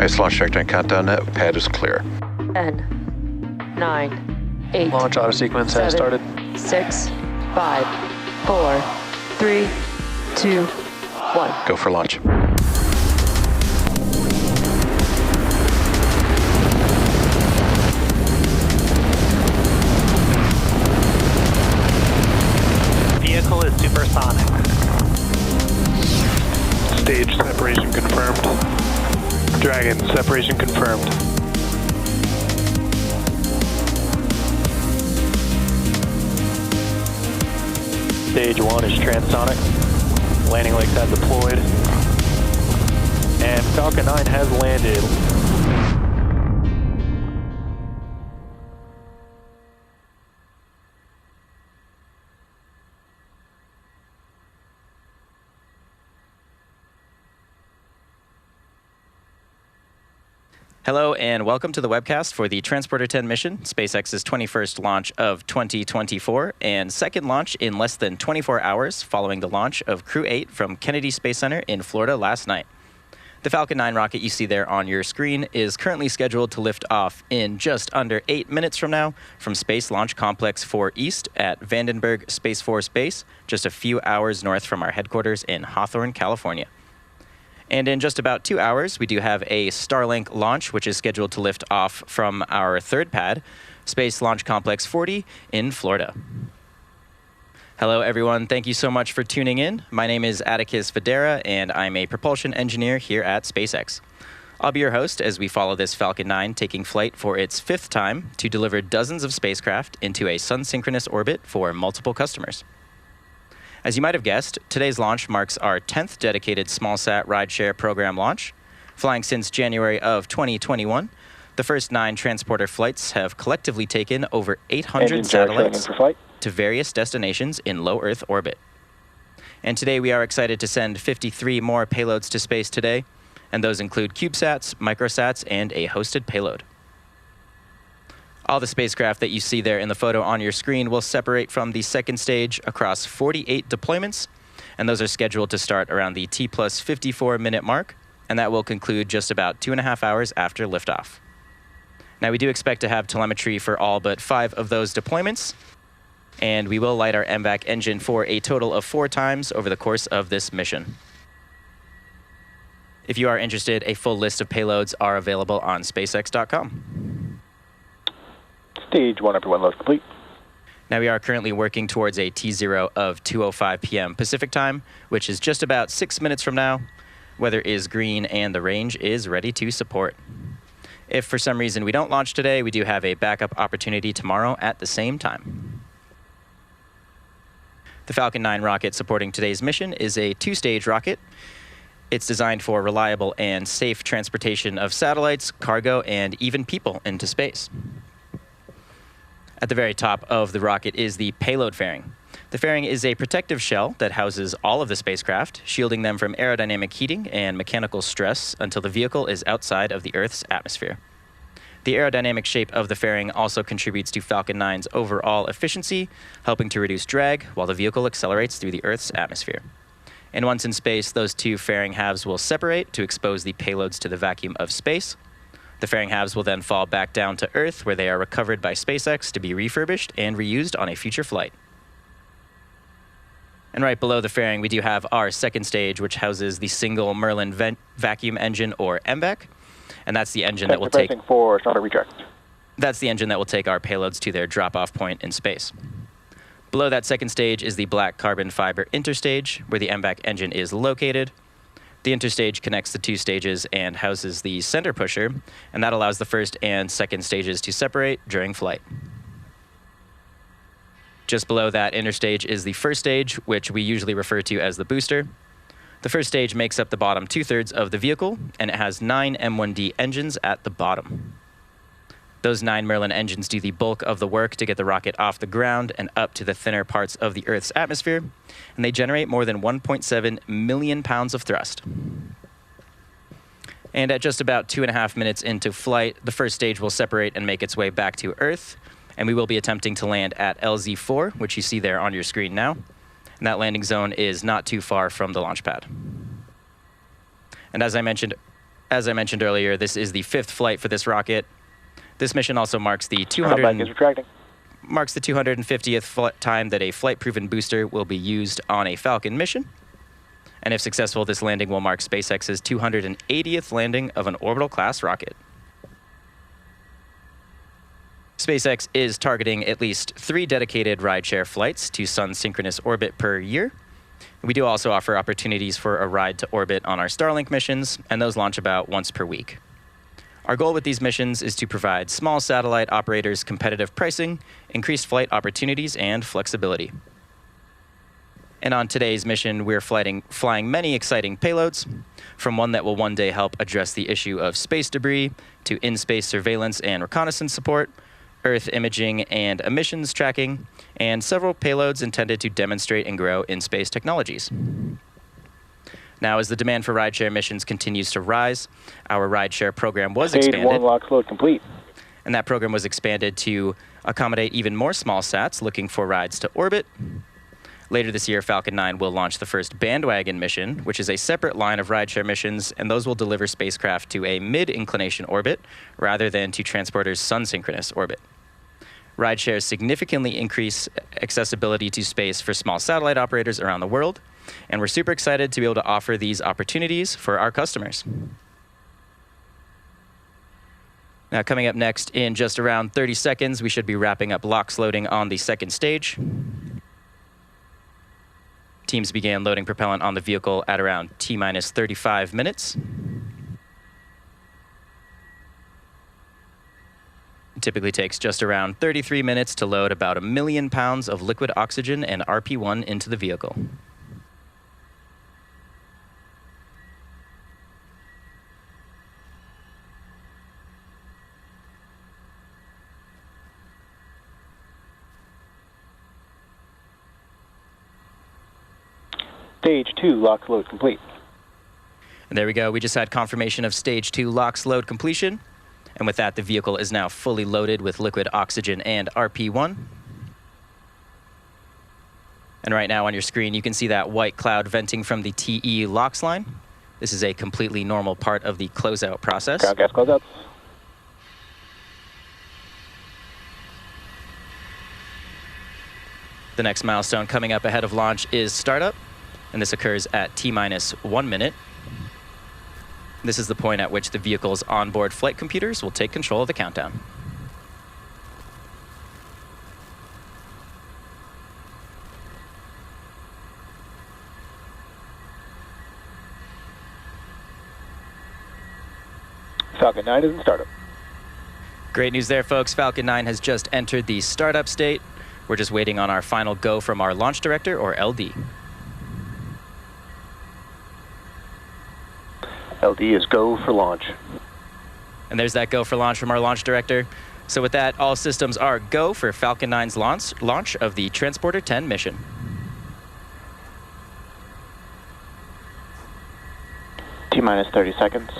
Nice launch trajectory countdown. Pad is clear. 10, 9, 8. Launch auto sequence has started. 6, 5, 4, 3, 2, 1. Go for launch. Vehicle is supersonic. Stage separation confirmed. Dragon, separation confirmed. Stage 1 is transonic. Landing legs have deployed. And Falcon 9 has landed. Hello and welcome to the webcast for the Transporter-10 mission, SpaceX's 21st launch of 2024 and second launch in less than 24 hours following the launch of Crew 8 from Kennedy Space Center in Florida last night. The Falcon 9 rocket you see there on your screen is currently scheduled to lift off in just under 8 minutes from now from Space Launch Complex 4 East at Vandenberg Space Force Base, just a few hours north from our headquarters in Hawthorne, California. And in just about 2 hours, we do have a Starlink launch, which is scheduled to lift off from our third pad, Space Launch Complex 40 in Florida. Hello, everyone. Thank you so much for tuning in. My name is Atticus Videra, and I'm a propulsion engineer here at SpaceX. I'll be your host as we follow this Falcon 9 taking flight for its 5th time to deliver dozens of spacecraft into a sun-synchronous orbit for multiple customers. As you might have guessed, today's launch marks our 10th dedicated smallsat rideshare program launch. Flying since January of 2021, the first 9 transporter flights have collectively taken over 800 satellites to various destinations in low Earth orbit. And today we are excited to send 53 more payloads to space today, and those include CubeSats, microsats, and a hosted payload. All the spacecraft that you see there in the photo on your screen will separate from the second stage across 48 deployments, and those are scheduled to start around the T plus 54 minute mark, and that will conclude just about 2.5 hours after liftoff. Now, we do expect to have telemetry for all but 5 of those deployments, and we will light our MVAC engine for a total of 4 times over the course of this mission. If you are interested, a full list of payloads are available on SpaceX.com. Stage 1, everyone, load complete. Now we are currently working towards a T0 of 2:05 p.m. Pacific time, which is just about 6 minutes from now. Weather is green and the range is ready to support. If for some reason we don't launch today, we do have a backup opportunity tomorrow at the same time. The Falcon 9 rocket supporting today's mission is a 2-stage rocket. It's designed for reliable and safe transportation of satellites, cargo, and even people into space. At the very top of the rocket is the payload fairing. The fairing is a protective shell that houses all of the spacecraft, shielding them from aerodynamic heating and mechanical stress until the vehicle is outside of the Earth's atmosphere. The aerodynamic shape of the fairing also contributes to Falcon 9's overall efficiency, helping to reduce drag while the vehicle accelerates through the Earth's atmosphere. And once in space, those 2 fairing halves will separate to expose the payloads to the vacuum of space. The fairing halves will then fall back down to Earth, where they are recovered by SpaceX to be refurbished and reused on a future flight. And right below the fairing, we do have our second stage, which houses the single Merlin vacuum engine, or MVAC, and that's the engine that will take. That's the engine that will take our payloads to their drop-off point in space. Below that second stage is the black carbon fiber interstage, where the MVAC engine is located. The interstage connects the 2 stages and houses the center pusher, and that allows the first and second stages to separate during flight. Just below that interstage is the first stage, which we usually refer to as the booster. The first stage makes up the bottom 2/3 of the vehicle, and it has 9 M1D engines at the bottom. Those 9 Merlin engines do the bulk of the work to get the rocket off the ground and up to the thinner parts of the Earth's atmosphere, and they generate more than 1.7 million pounds of thrust. And at just about 2.5 minutes into flight, the first stage will separate and make its way back to Earth, and we will be attempting to land at LZ4, which you see there on your screen now. And that landing zone is not too far from the launch pad. And as I mentioned As I mentioned earlier, this is the 5th flight for this rocket. This mission also marks the Back is retracting. 250th time that a flight-proven booster will be used on a Falcon mission. And if successful, this landing will mark SpaceX's 280th landing of an orbital-class rocket. SpaceX is targeting at least 3 dedicated rideshare flights to sun-synchronous orbit per year. We do also offer opportunities for a ride to orbit on our Starlink missions, and those launch about once per week. Our goal with these missions is to provide small satellite operators competitive pricing, increased flight opportunities, and flexibility. And on today's mission, we're flying many exciting payloads, from one that will one day help address the issue of space debris, to in-space surveillance and reconnaissance support, Earth imaging and emissions tracking, and several payloads intended to demonstrate and grow in-space technologies. Now, as the demand for rideshare missions continues to rise, our rideshare program was expanded. Stage 1 LOX load complete. And that program was expanded to accommodate even more small sats looking for rides to orbit. Later this year, Falcon 9 will launch the first bandwagon mission, which is a separate line of rideshare missions, and those will deliver spacecraft to a mid-inclination orbit rather than to Transporter's sun-synchronous orbit. Rideshares significantly increase accessibility to space for small satellite operators around the world, and we're super excited to be able to offer these opportunities for our customers. Now, coming up next in just around 30 seconds, we should be wrapping up LOX loading on the 2nd stage. Teams began loading propellant on the vehicle at around T-minus 35 minutes. It typically takes just around 33 minutes to load about 1 million pounds of liquid oxygen and RP-1 into the vehicle. Stage 2 LOX load complete. And there we go. We just had confirmation of Stage 2 LOX load completion. And with that, the vehicle is now fully loaded with liquid oxygen and RP-1. And right now on your screen, you can see that white cloud venting from the TE LOX line. This is a completely normal part of the closeout process. Ground gas closeouts. The next milestone coming up ahead of launch is startup, and this occurs at T-minus 1 minute. This is the point at which the vehicle's onboard flight computers will take control of the countdown. Falcon 9 is in startup. Great news there, folks. Falcon 9 has just entered the startup state. We're just waiting on our final go from our launch director, or LD. LD is go for launch. And there's that go for launch from our launch director. So with that, all systems are go for Falcon 9's launch of the Transporter-10 mission. T-minus 30 seconds.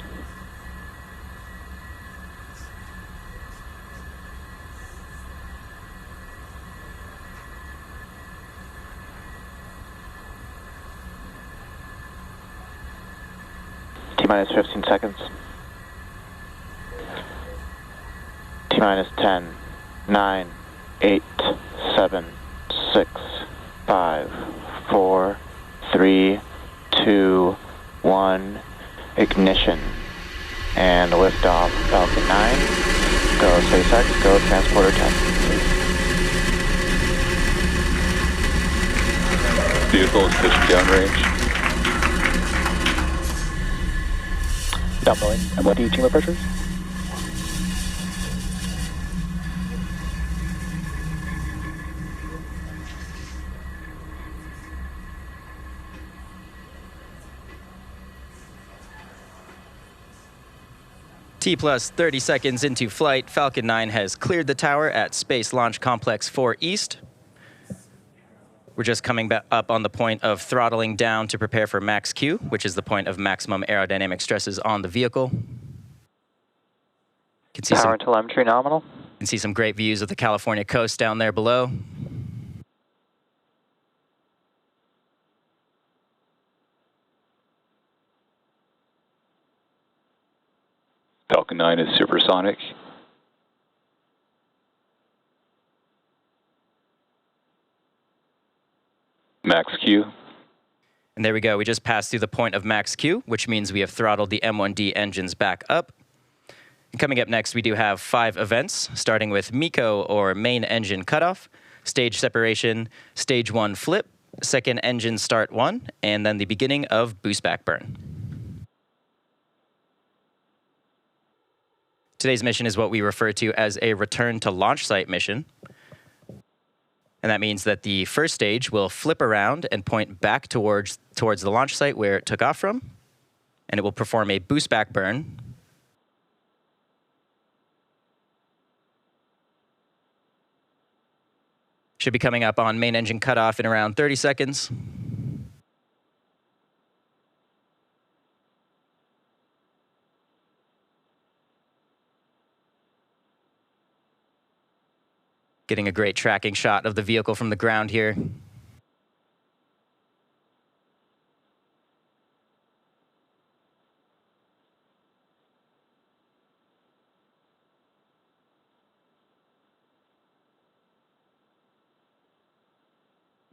T-minus 15 seconds. T-minus 10, 9, 8, 7, 6, 5, 4, 3, 2, 1, ignition. And liftoff, Falcon 9. Go SpaceX, go Transporter-10. Vehicle is pushing downrange. Downloading. And what do you chamber pressures? T plus 30 seconds into flight, Falcon 9 has cleared the tower at Space Launch Complex 4 East. We're just coming back up on the point of throttling down to prepare for max Q, which is the point of maximum aerodynamic stresses on the vehicle. Power and telemetry nominal. You can see some great views of the California coast down there below. Falcon 9 is supersonic. Max Q. And there we go. We just passed through the point of max Q, which means we have throttled the M1D engines back up. And coming up next, we do have 5 events, starting with MECO, or main engine cutoff, stage separation, stage 1 flip, second engine start 1, and then the beginning of boost back burn. Today's mission is what we refer to as a return to launch site mission. And that means that the first stage will flip around and point back towards the launch site where it took off from, and it will perform a boost back burn. Should be coming up on main engine cutoff in around 30 seconds. Getting a great tracking shot of the vehicle from the ground here.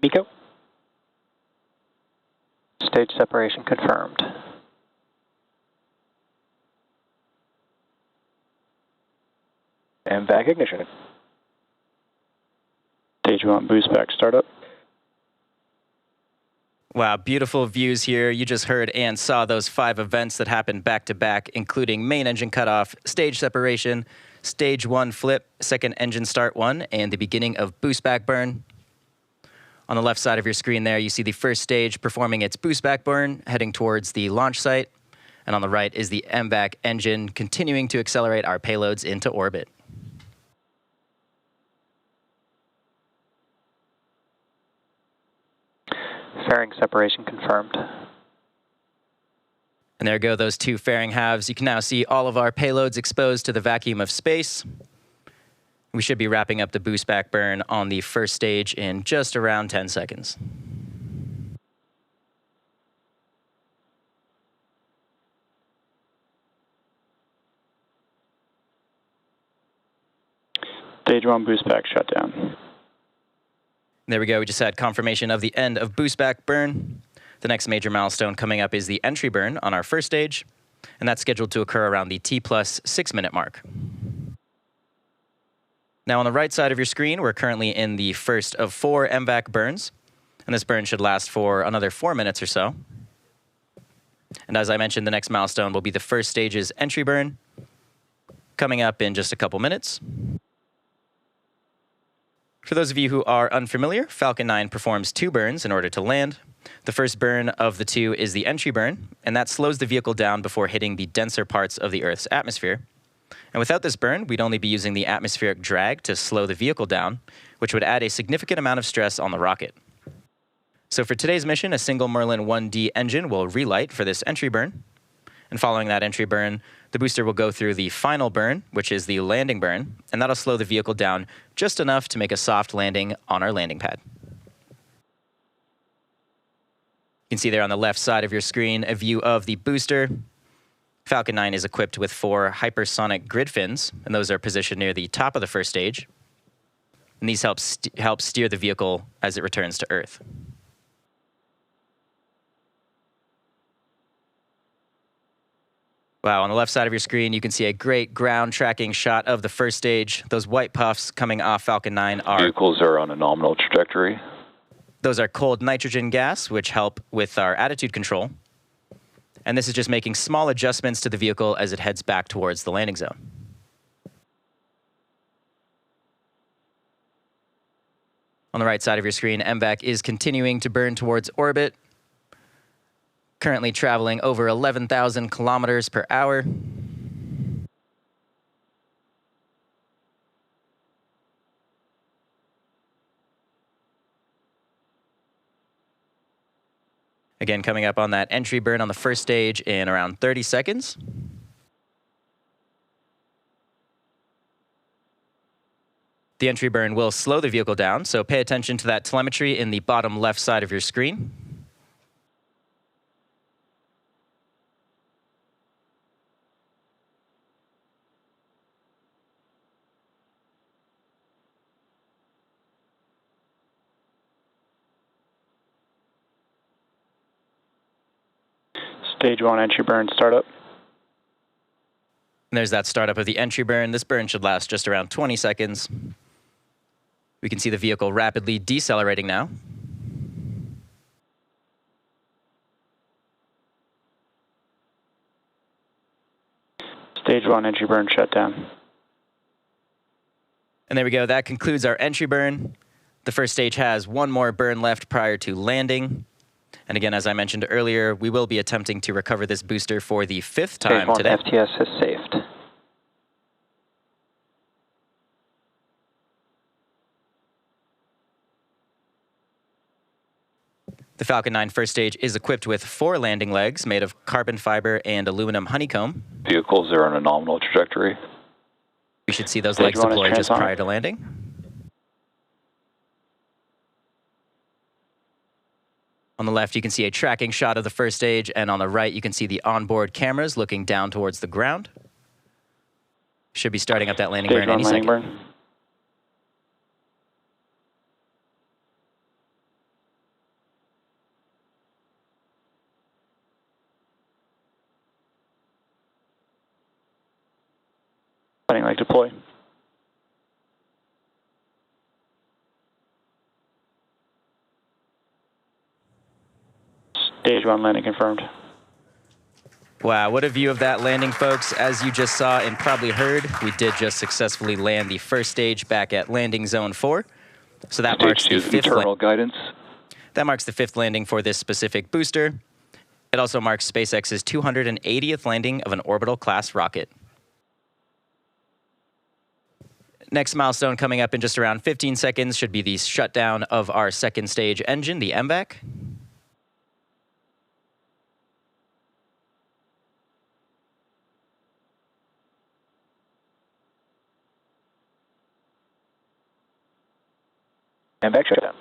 MECO. Stage separation confirmed. And back ignition. Stage 1 boost back startup. Wow, beautiful views here. You just heard and saw those 5 events that happened back to back, including main engine cutoff, stage separation, stage 1 flip, second engine start 1, and the beginning of boost back burn. On the left side of your screen there, you see the first stage performing its boost back burn, heading towards the launch site. And on the right is the MVAC engine continuing to accelerate our payloads into orbit. Fairing separation confirmed. And there go those 2 fairing halves. You can now see all of our payloads exposed to the vacuum of space. We should be wrapping up the boost back burn on the first stage in just around 10 seconds. Stage 1 boost back shutdown. There we go. We just had confirmation of the end of boost back burn. The next major milestone coming up is the entry burn on our first stage, and that's scheduled to occur around the T+6 minute mark. Now on the right side of your screen, we're currently in the first of 4 MVAC burns, and this burn should last for another 4 minutes or so. And as I mentioned, the next milestone will be the first stage's entry burn, coming up in just a couple minutes. For those of you who are unfamiliar, Falcon 9 performs 2 burns in order to land. The first burn of the 2 is the entry burn, and that slows the vehicle down before hitting the denser parts of the Earth's atmosphere. And without this burn, we'd only be using the atmospheric drag to slow the vehicle down, which would add a significant amount of stress on the rocket. So for today's mission, a single Merlin 1D engine will relight for this entry burn. And following that entry burn, the booster will go through the final burn, which is the landing burn, and that'll slow the vehicle down just enough to make a soft landing on our landing pad. You can see there on the left side of your screen a view of the booster. Falcon 9 is equipped with 4 hypersonic grid fins, and those are positioned near the top of the first stage. And these help steer the vehicle as it returns to Earth. Wow, on the left side of your screen, you can see a great ground tracking shot of the first stage. Those white puffs coming off Falcon 9 are... Vehicles are on a nominal trajectory. Those are cold nitrogen gas, which help with our attitude control. And this is just making small adjustments to the vehicle as it heads back towards the landing zone. On the right side of your screen, MVAC is continuing to burn towards orbit, currently traveling over 11,000 kilometers per hour. Again, coming up on that entry burn on the first stage in around 30 seconds. The entry burn will slow the vehicle down, so pay attention to that telemetry in the bottom left side of your screen. Stage 1 entry burn startup. And there's that startup of the entry burn. This burn should last just around 20 seconds. We can see the vehicle rapidly decelerating now. Stage 1 entry burn shutdown. And there we go. That concludes our entry burn. The first stage has one more burn left prior to landing. And again, as I mentioned earlier, we will be attempting to recover this booster for the 5th time Stage 1 today. FTS has saved. The Falcon 9 first stage is equipped with 4 landing legs made of carbon fiber and aluminum honeycomb. Vehicles are on a nominal trajectory. We should see those Stage legs 1 is deploy just transonic. prior to landing. On the left, you can see a tracking shot of the first stage, and on the right, you can see the onboard cameras looking down towards the ground. Should be starting up that landing Stage burn 1 any landing second. burn. Landing leg deploy. Stage 1 landing confirmed. Wow, what a view of that landing, folks. As you just saw and probably heard, we did just successfully land the first stage back at landing zone 4. So that marks Stage the 2 fifth internal guidance. That marks the 5th landing for this specific booster. It also marks SpaceX's 280th landing of an orbital class rocket. Next milestone coming up in just around 15 seconds should be the shutdown of our second stage engine, the MVAC. And back shutdown.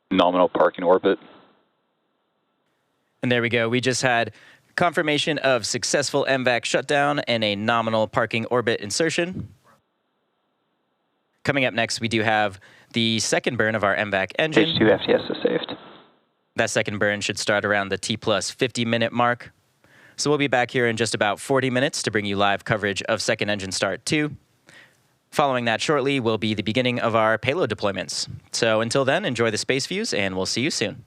Nominal parking orbit. And there we go. We just had confirmation of successful MVAC shutdown and a nominal parking orbit insertion. Coming up next, we do have the second burn of our MVAC engine. Stage 2 FTS is saved. That second burn should start around the T plus 50-minute mark. So we'll be back here in just about 40 minutes to bring you live coverage of second engine start 2. Following that shortly will be the beginning of our payload deployments. So until then, enjoy the space views, and we'll see you soon.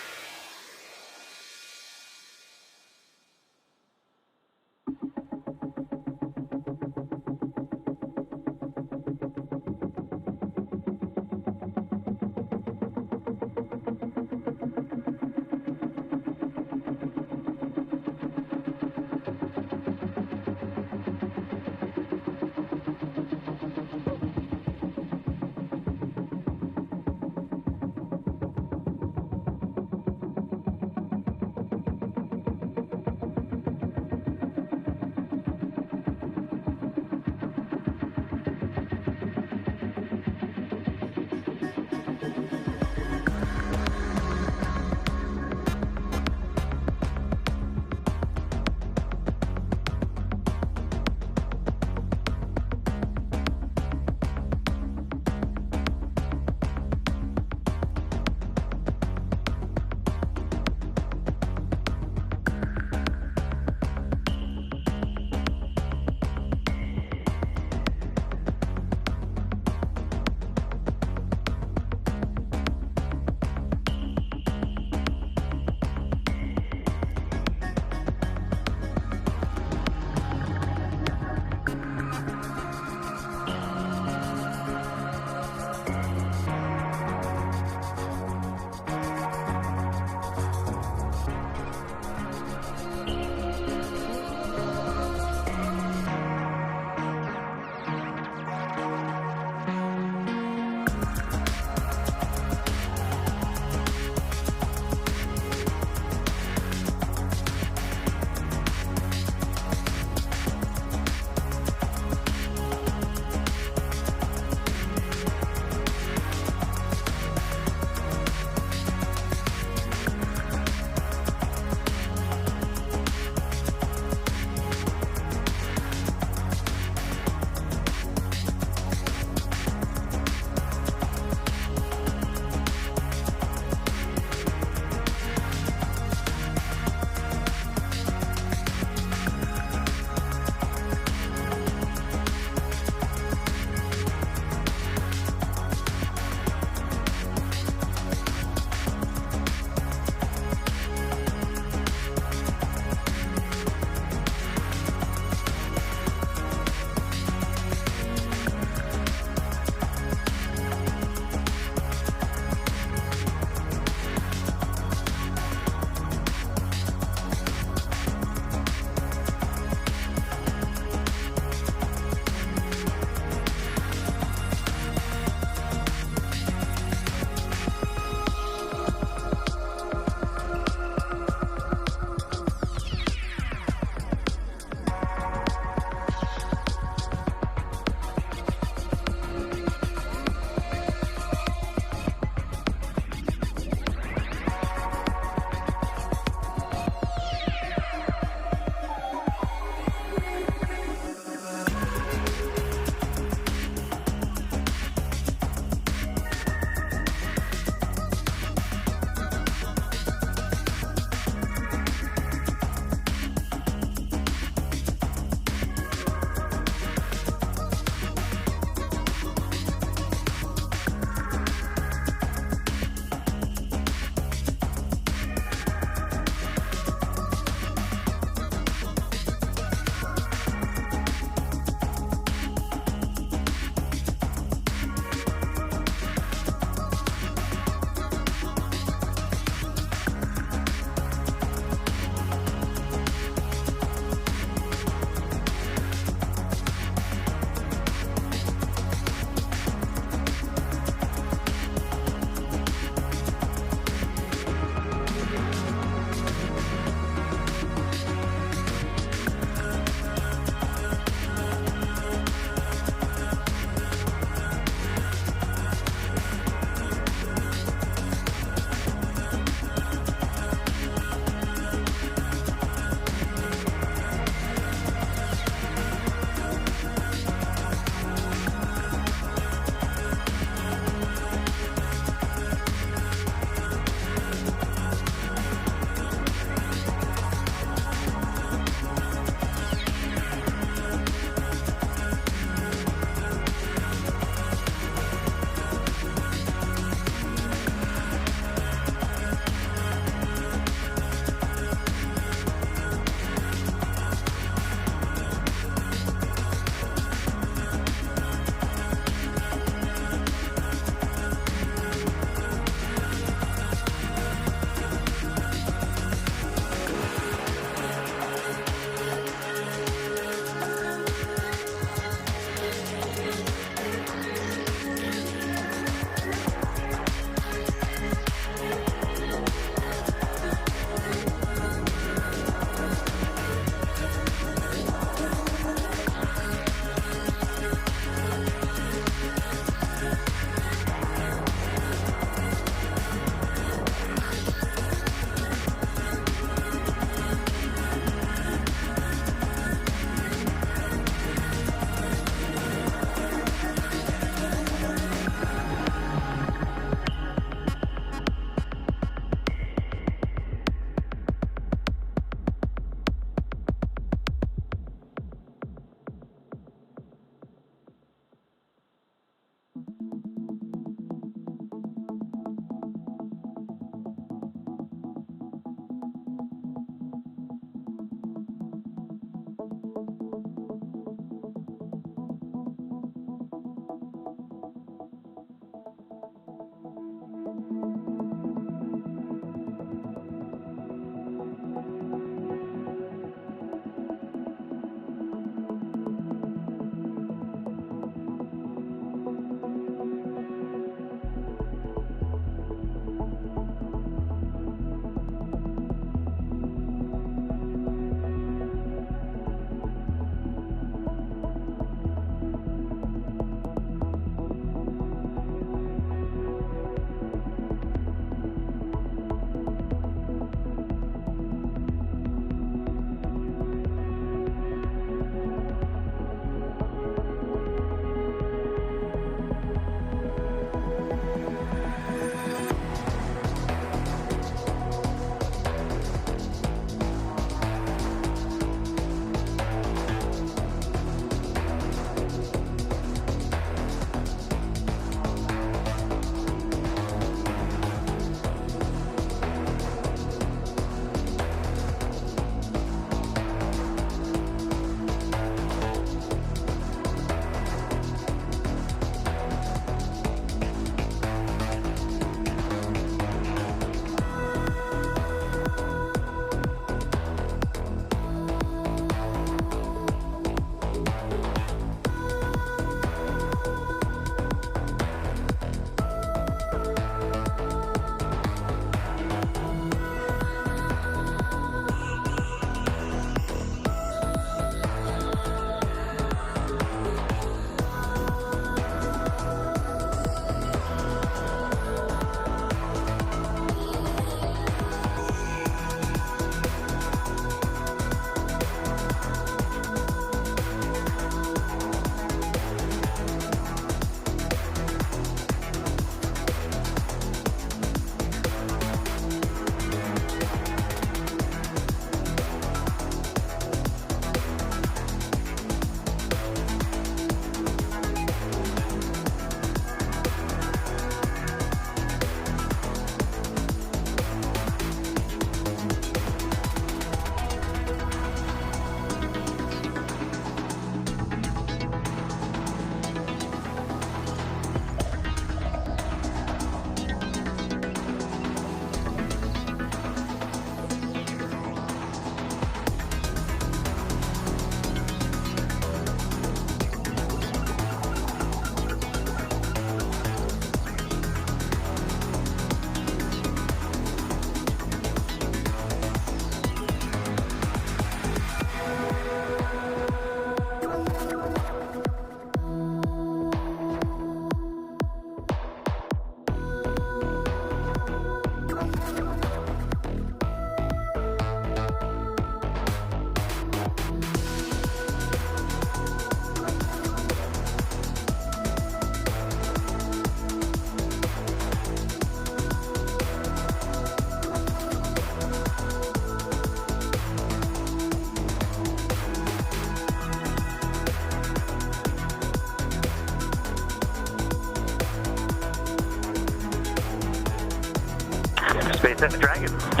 Dragon.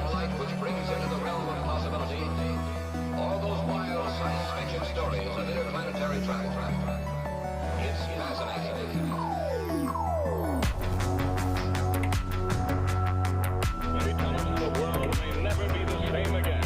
satellite which brings into the realm of possibility all those wild science fiction stories of interplanetary travel. It's fascinating. The world may never be the same again.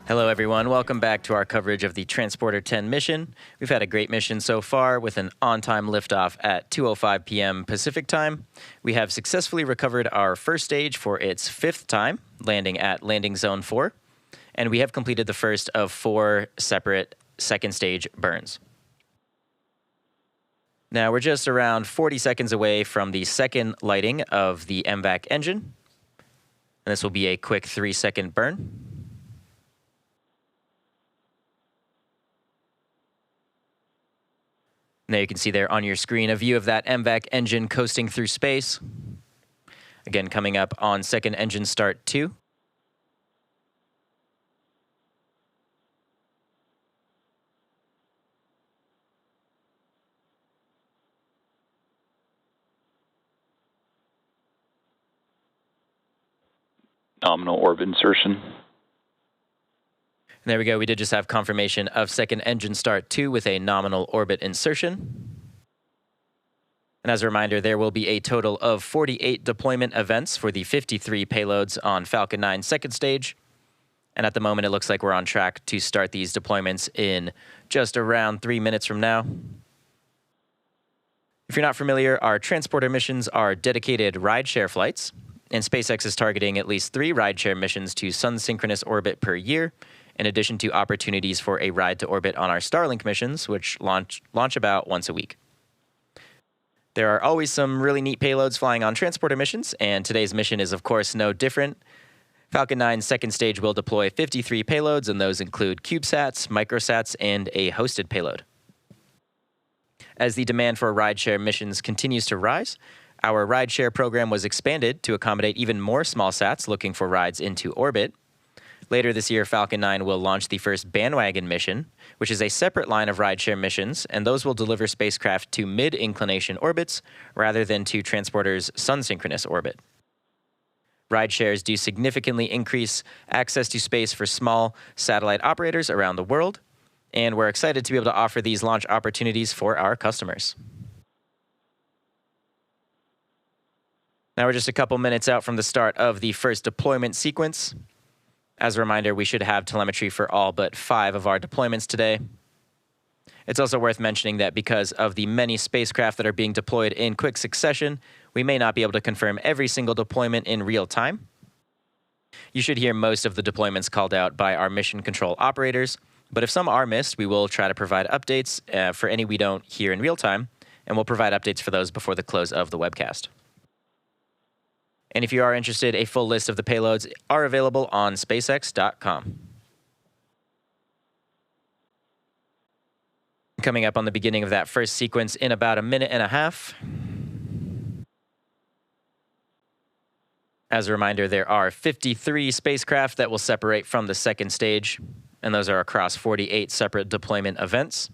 Hello, everyone. Welcome back to our coverage of the Transporter-10 mission. We've had a great mission so far with an on-time liftoff at 2:05 p.m. Pacific time. We have successfully recovered our first stage for its 5th time, landing at Landing Zone 4, and we have completed the first of 4 separate second stage burns. Now, we're just around 40 seconds away from the second lighting of the MVAC engine, and this will be a quick 3-second burn. Now you can see there on your screen a view of that MVAC engine coasting through space. Again, coming up on second engine start 2. Nominal orbit insertion. There we go. We did just have confirmation of second engine start 2 with a nominal orbit insertion. And as a reminder, there will be a total of 48 deployment events for the 53 payloads on Falcon 9 second stage. And at the moment, it looks like we're on track to start these deployments in just around 3 minutes from now. If you're not familiar, our transporter missions are dedicated rideshare flights, and SpaceX is targeting at least 3 rideshare missions to sun-synchronous orbit per year, in addition to opportunities for a ride to orbit on our Starlink missions, which launch about once a week. There are always some really neat payloads flying on transporter missions, and today's mission is, of course, no different. Falcon 9's second stage will deploy 53 payloads, and those include CubeSats, microsats, and a hosted payload. As the demand for rideshare missions continues to rise, our rideshare program was expanded to accommodate even more small sats looking for rides into orbit. Later this year, Falcon 9 will launch the first bandwagon mission, which is a separate line of rideshare missions, and those will deliver spacecraft to mid-inclination orbits rather than to Transporter's sun-synchronous orbit. Rideshares do significantly increase access to space for small satellite operators around the world, and we're excited to be able to offer these launch opportunities for our customers. Now we're just a couple minutes out from the start of the first deployment sequence. As a reminder, we should have telemetry for all but 5 of our deployments today. It's also worth mentioning that because of the many spacecraft that are being deployed in quick succession, we may not be able to confirm every single deployment in real time. You should hear most of the deployments called out by our mission control operators, but if some are missed, we will try to provide updates for any we don't hear in real time, and we'll provide updates for those before the close of the webcast. And if you are interested, a full list of the payloads are available on SpaceX.com. Coming up on the beginning of that first sequence in about a minute and a half. As a reminder, there are 53 spacecraft that will separate from the second stage, and those are across 48 separate deployment events.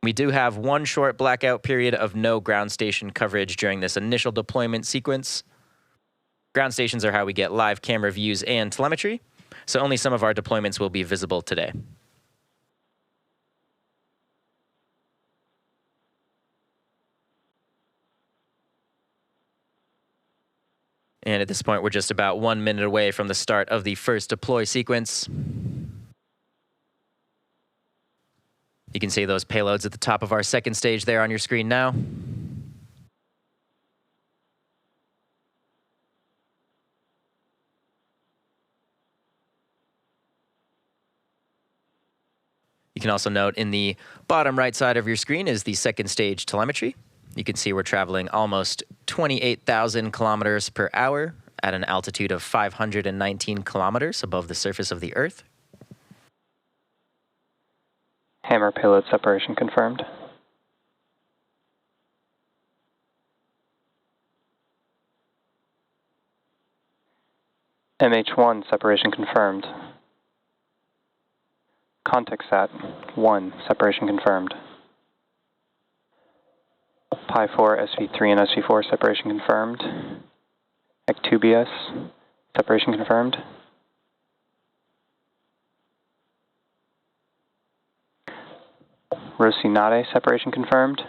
We do have one short blackout period of no ground station coverage during this initial deployment sequence. Ground stations are how we get live camera views and telemetry, so only some of our deployments will be visible today. And at this point, we're just about 1 minute away from the start of the first deploy sequence. You can see those payloads at the top of our second stage there on your screen now. You can also note in the bottom right side of your screen is the second stage telemetry. You can see we're traveling almost 28,000 kilometers per hour at an altitude of 519 kilometers above the surface of the Earth. Hammer payload separation confirmed. MH1 separation confirmed. ContactSat 1 separation confirmed. Pi 4 SV3 and SV4 separation confirmed. EC2BS separation confirmed. Rocinante separation confirmed.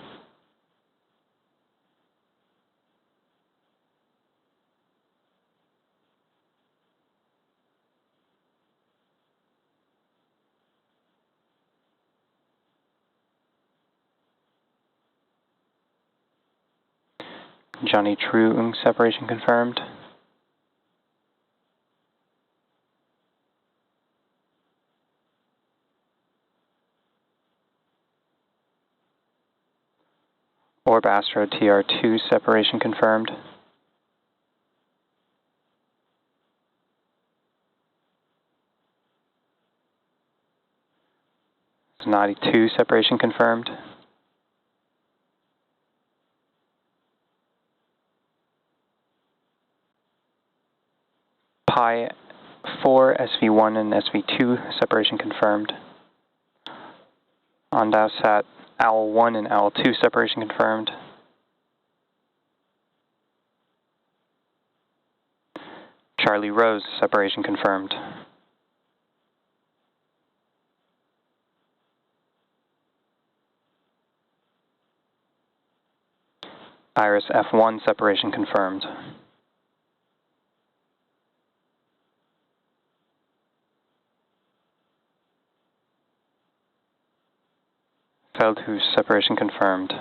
Johnny True separation confirmed. Orb Astro TR2 separation confirmed. Sonati 2 separation confirmed. Pi 4 SV1 and SV2 separation confirmed. Ondasat Owl 1 and Owl 2 separation confirmed. Charlie Rose separation confirmed. Iris F1 separation confirmed. Feldhus separation confirmed.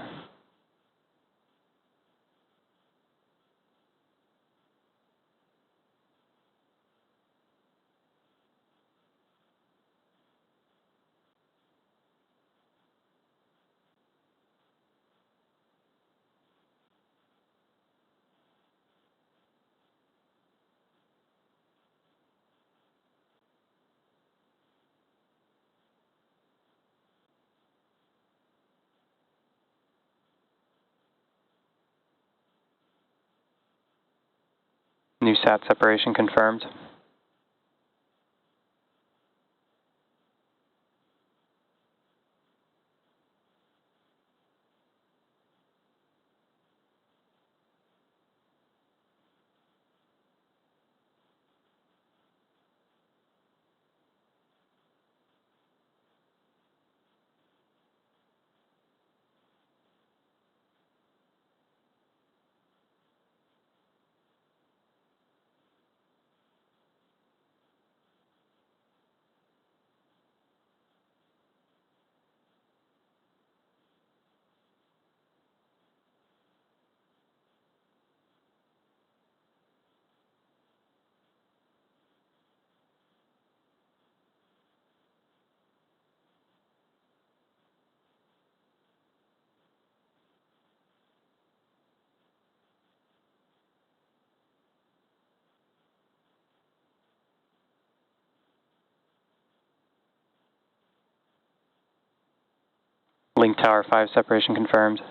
NewSat separation confirmed. Link Tower 5 separation confirmed.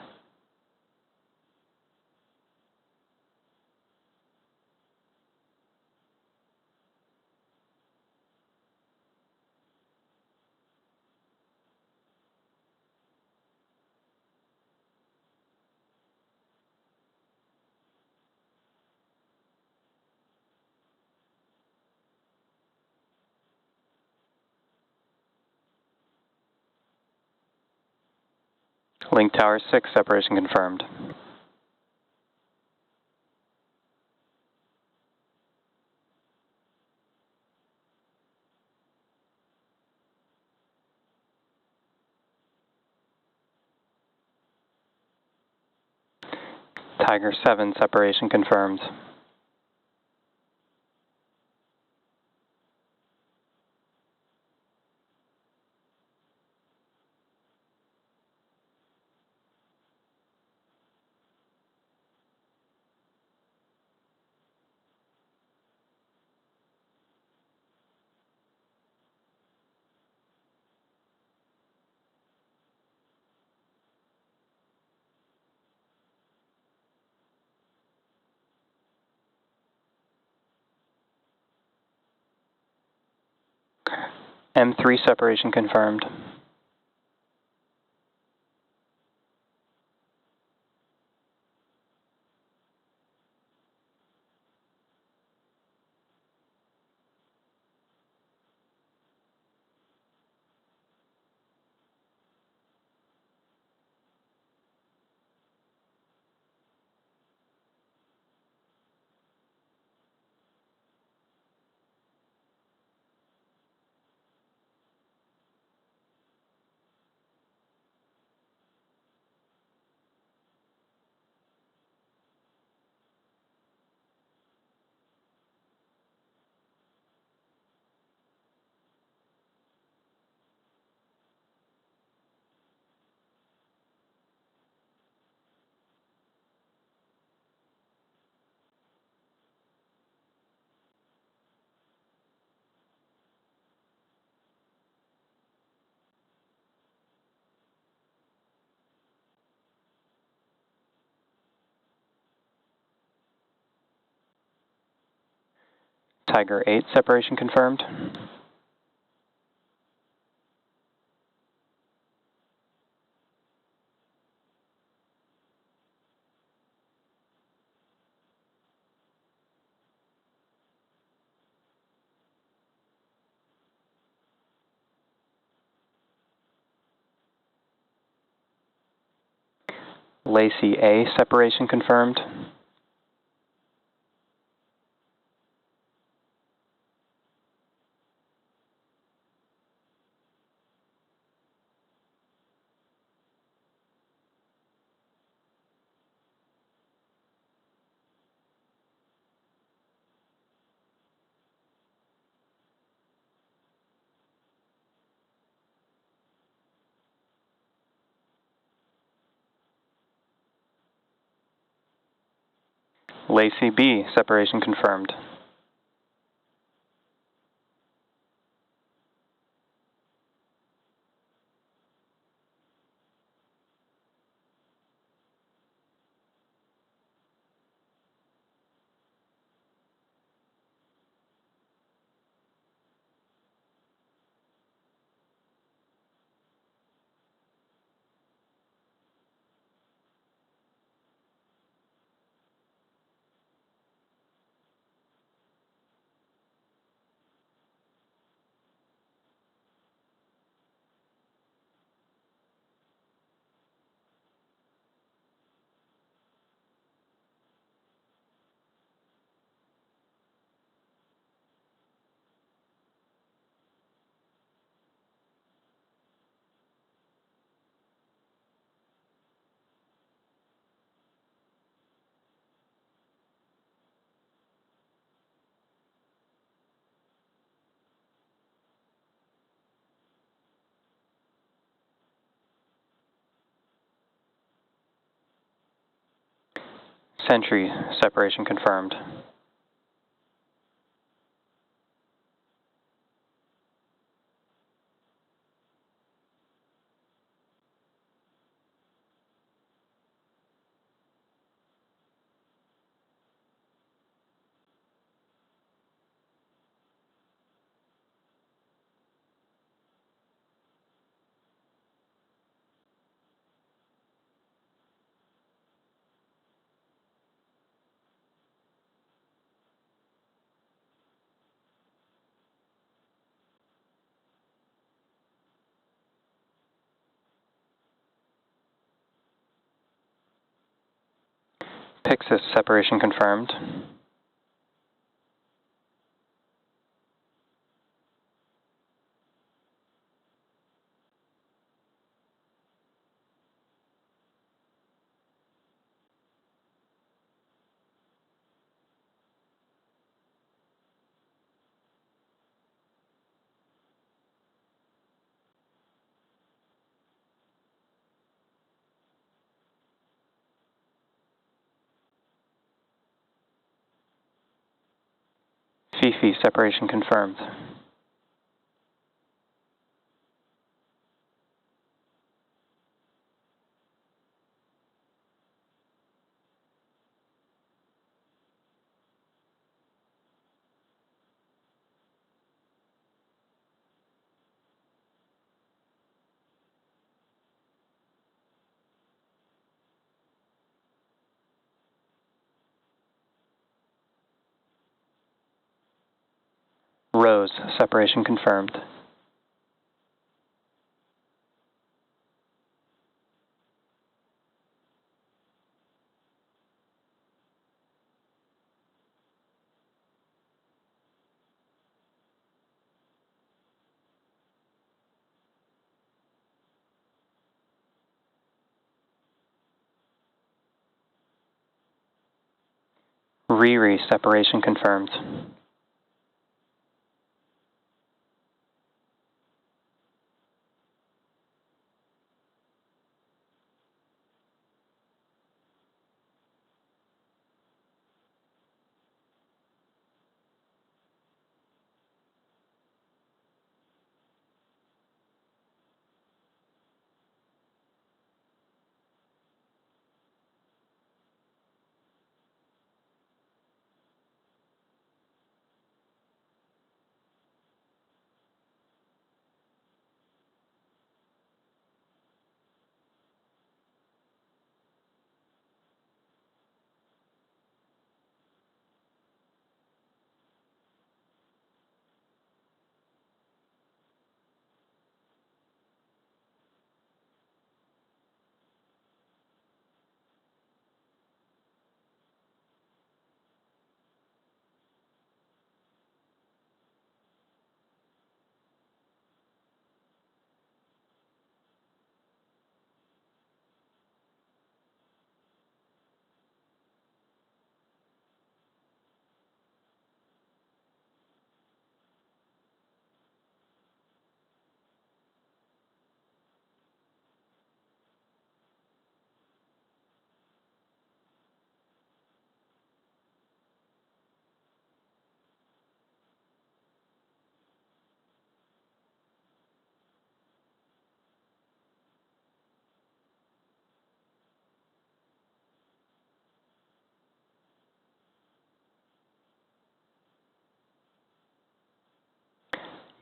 Link Tower 6 separation confirmed. Tiger 7, separation confirmed. M3 separation confirmed. Tiger 8 separation confirmed. Lacey A separation confirmed. Lacey B separation confirmed. Sentry separation confirmed. Pixis separation confirmed. Fifi, separation confirmed. Rose, separation confirmed. Riri, separation confirmed.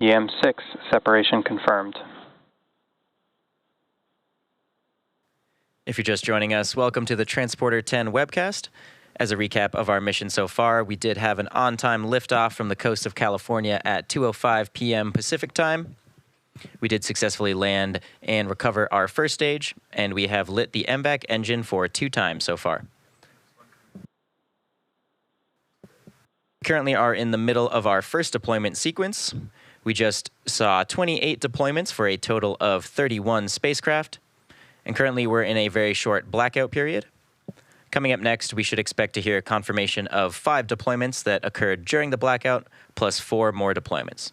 YAM-6, separation confirmed. If you're just joining us, welcome to the Transporter-10 webcast. As a recap of our mission so far, we did have an on-time liftoff from the coast of California at 2:05 p.m. Pacific time. We did successfully land and recover our first stage, and we have lit the MVAC engine for 2 times so far. Currently are in the middle of our first deployment sequence. We just saw 28 deployments for a total of 31 spacecraft, and currently we're in a very short blackout period. Coming up next, we should expect to hear confirmation of 5 deployments that occurred during the blackout, plus 4 more deployments.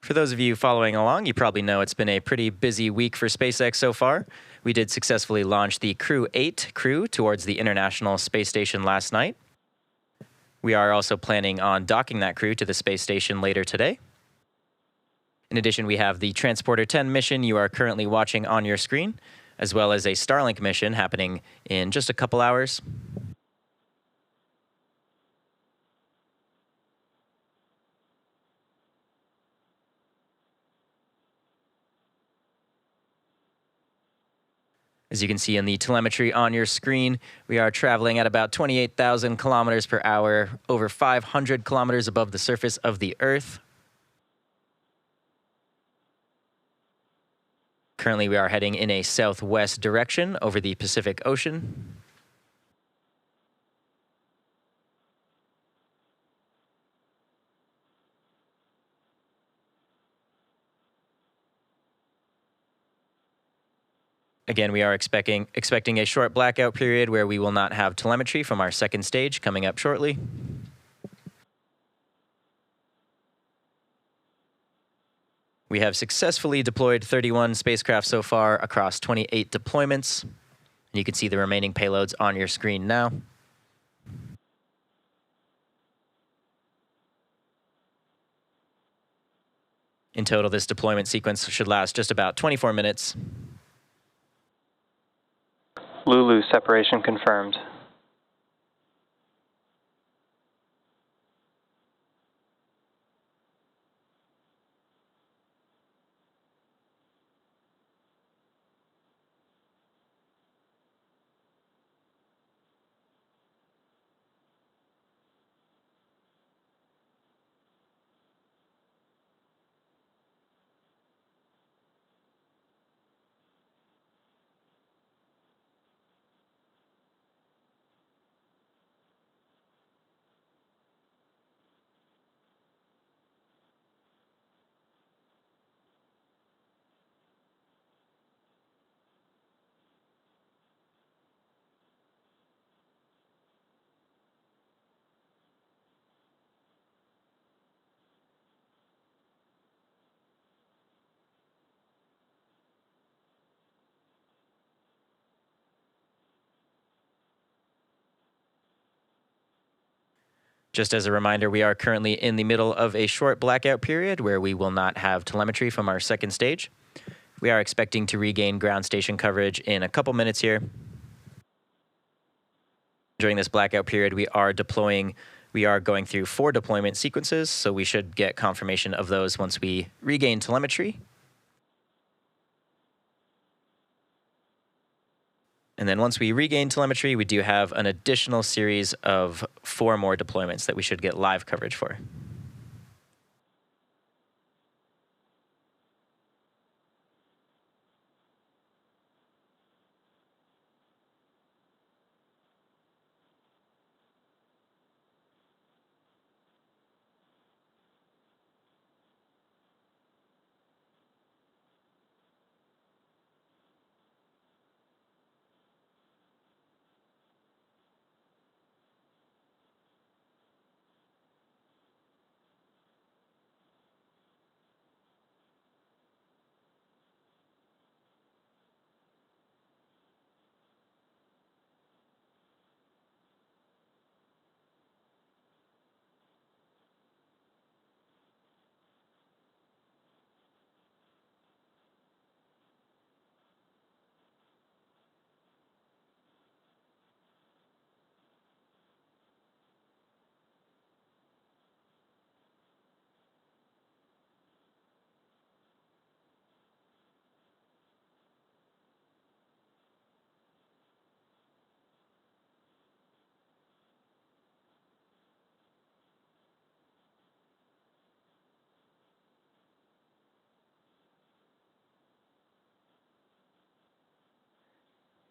For those of you following along, you probably know it's been a pretty busy week for SpaceX so far. We did successfully launch the Crew 8 crew towards the International Space Station last night. We are also planning on docking that crew to the space station later today. In addition, we have the Transporter-10 mission you are currently watching on your screen, as well as a Starlink mission happening in just a couple hours. As you can see in the telemetry on your screen, we are traveling at about 28,000 kilometers per hour, over 500 kilometers above the surface of the Earth. Currently, we are heading in a southwest direction over the Pacific Ocean. Again, we are expecting a short blackout period where we will not have telemetry from our second stage coming up shortly. We have successfully deployed 31 spacecraft so far across 28 deployments. And you can see the remaining payloads on your screen now. In total, this deployment sequence should last just about 24 minutes. Lulu, separation confirmed. Just as a reminder, we are currently in the middle of a short blackout period where we will not have telemetry from our second stage. We are expecting to regain ground station coverage in a couple minutes here. During this blackout period, we are going through 4 deployment sequences, so we should get confirmation of those once we regain telemetry. And then once we regain telemetry, we do have an additional series of 4 more deployments that we should get live coverage for.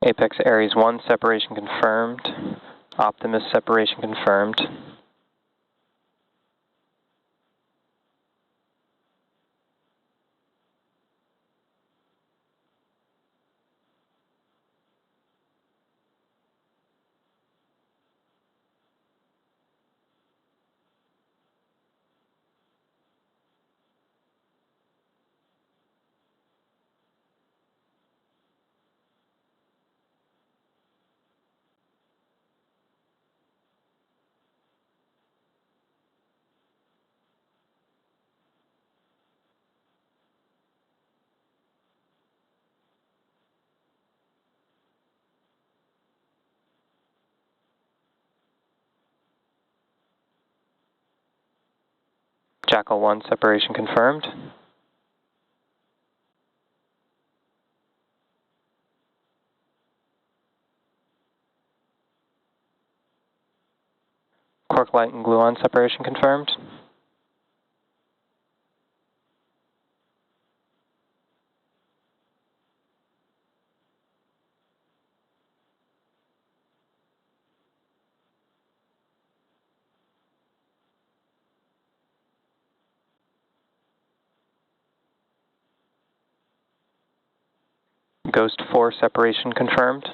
Apex Ares 1, separation confirmed. Optimus, separation confirmed. Jackal 1, separation confirmed. Torque light and gluon separation confirmed. Ghost 4 separation confirmed.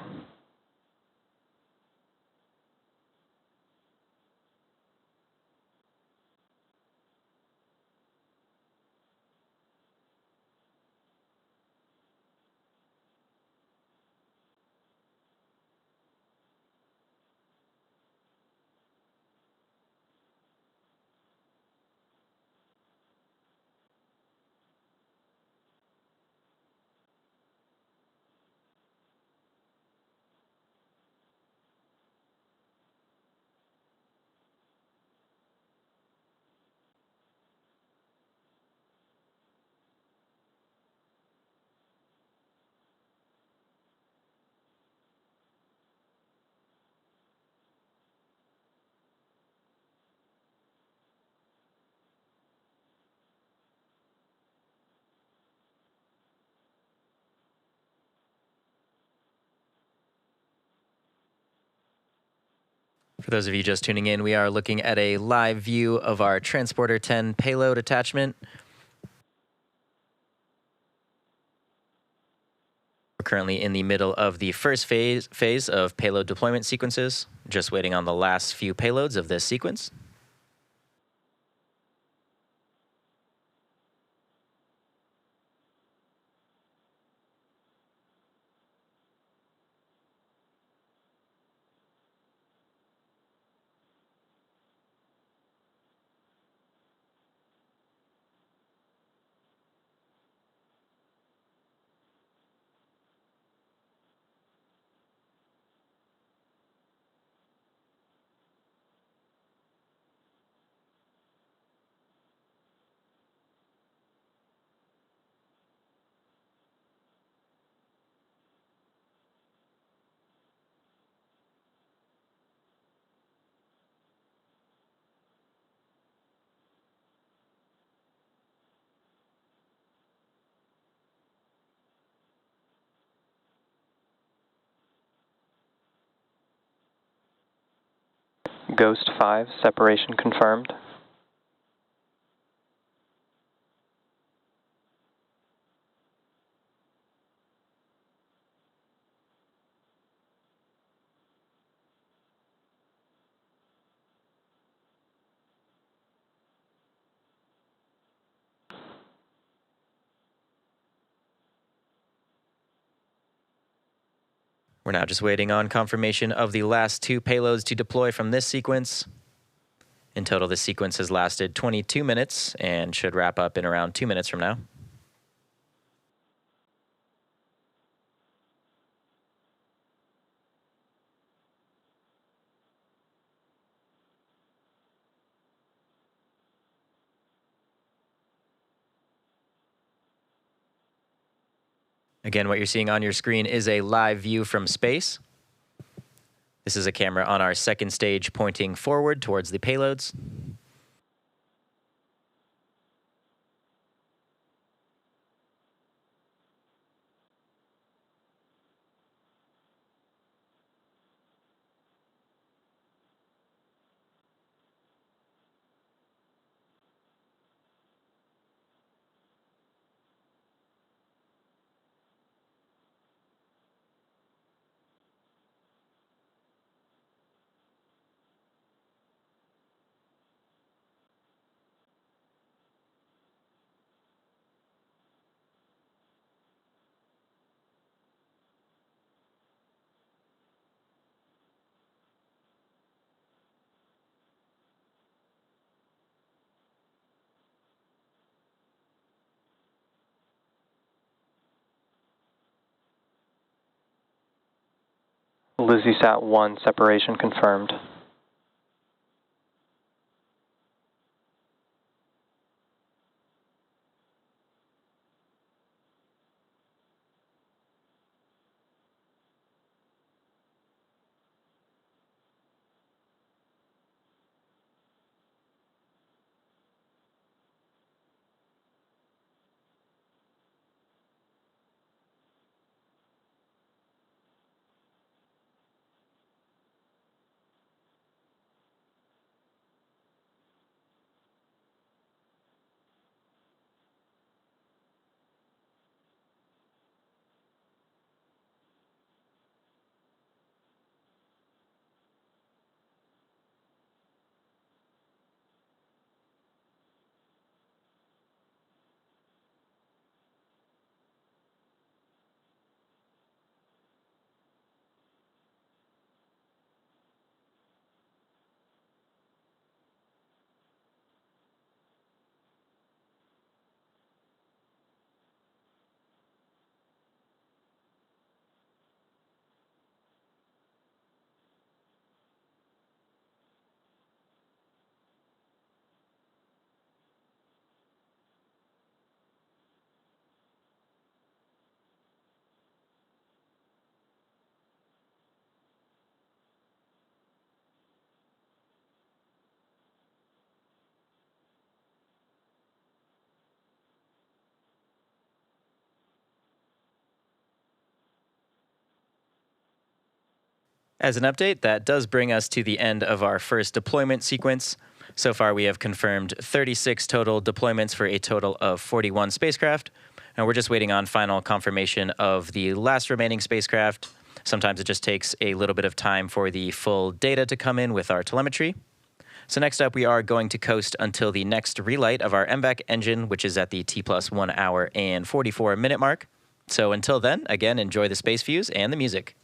For those of you just tuning in, we are looking at a live view of our Transporter-10 payload attachment. We're currently in the middle of the first phase of payload deployment sequences, just waiting on the last few payloads of this sequence. Ghost 5 separation confirmed. We're now just waiting on confirmation of the last two payloads to deploy from this sequence. In total, this sequence has lasted 22 minutes and should wrap up in around 2 minutes from now. Again, what you're seeing on your screen is a live view from space. This is a camera on our second stage pointing forward towards the payloads. LizzieSat 1 separation confirmed. As an update, that does bring us to the end of our first deployment sequence. So far, we have confirmed 36 total deployments for a total of 41 spacecraft, and we're just waiting on final confirmation of the last remaining spacecraft. Sometimes it just takes a little bit of time for the full data to come in with our telemetry. So next up, we are going to coast until the next relight of our MVAC engine, which is at the T+1 hour and 44 minute mark. So until then, again, enjoy the space views and the music.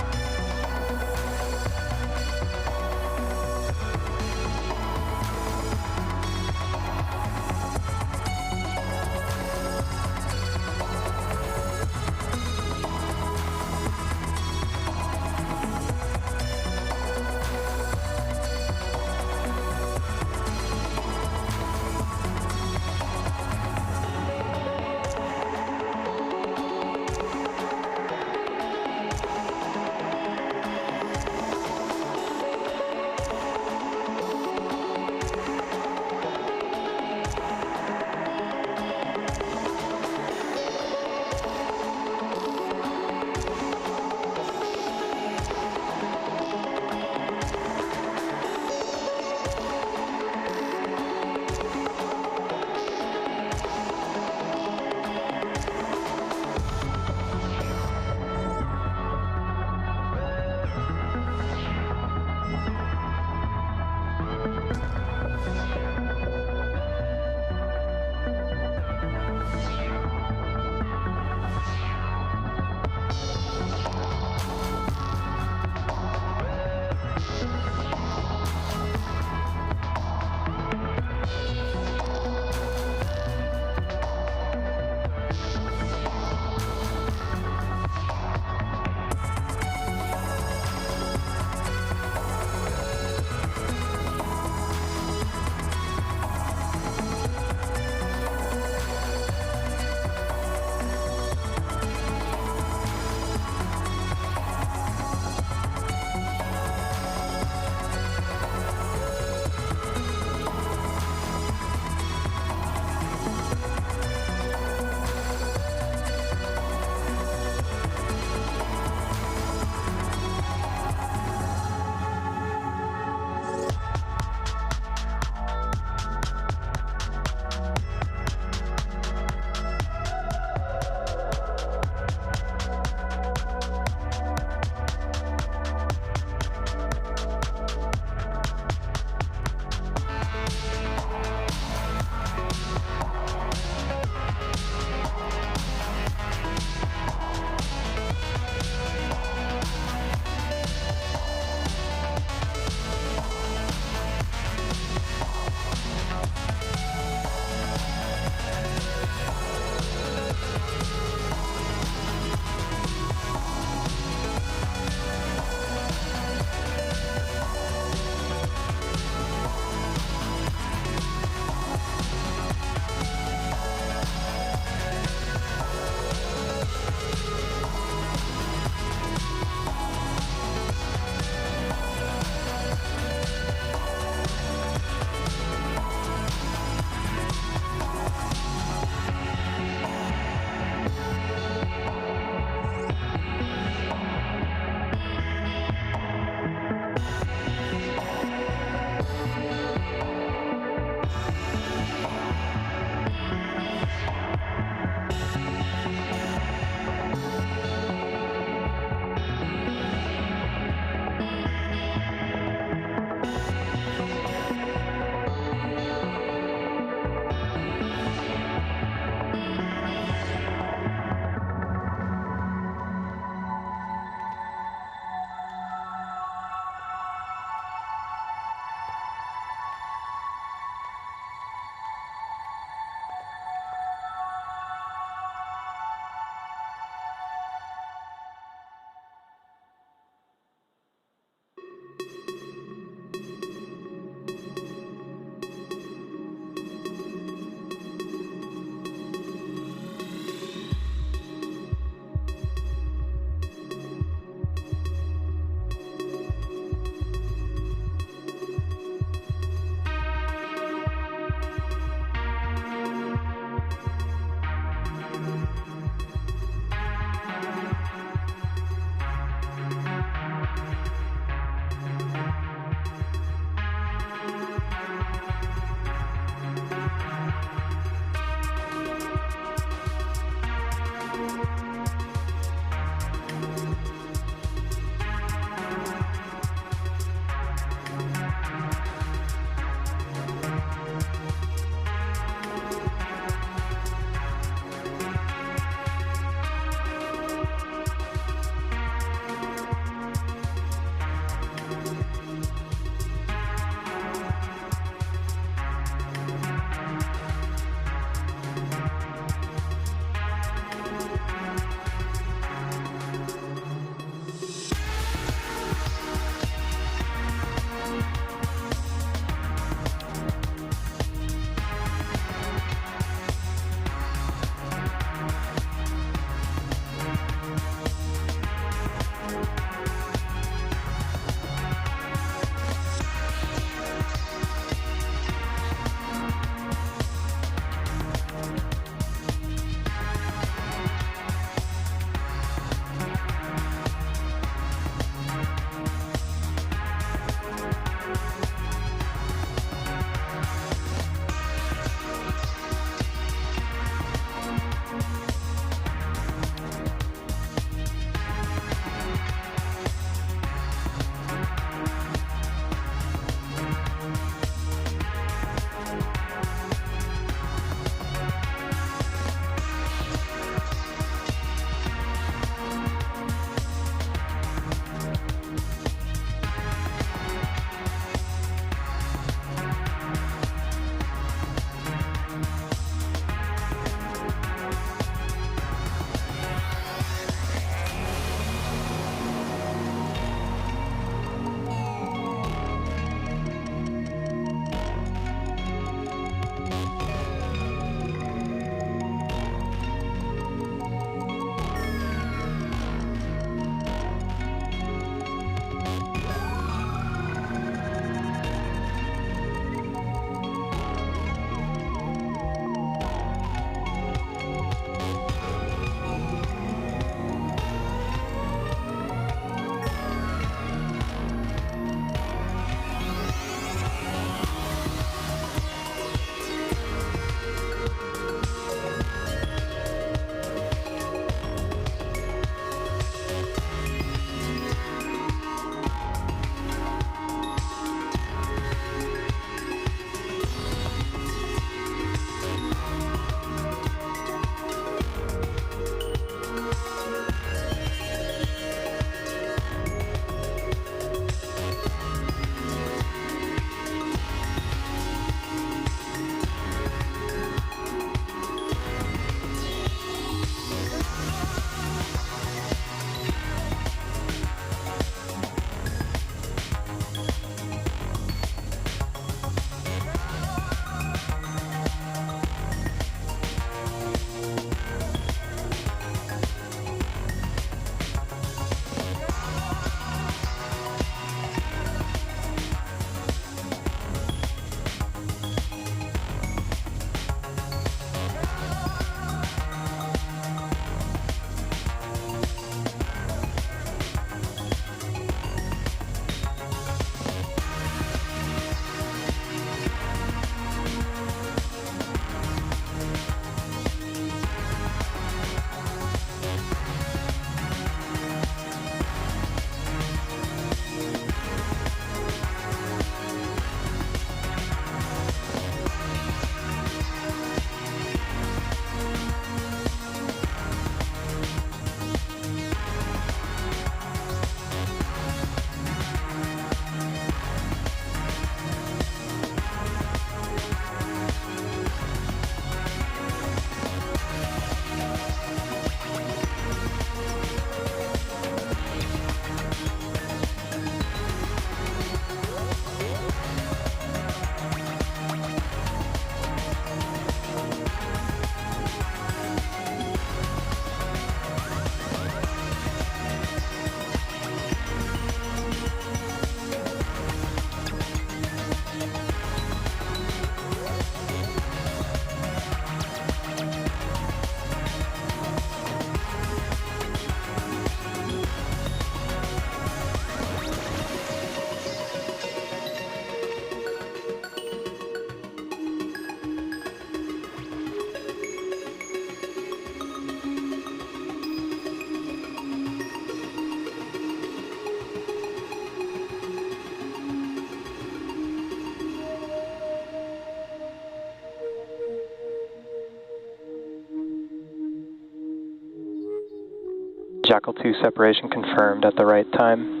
Jackal 2 separation confirmed at the right time.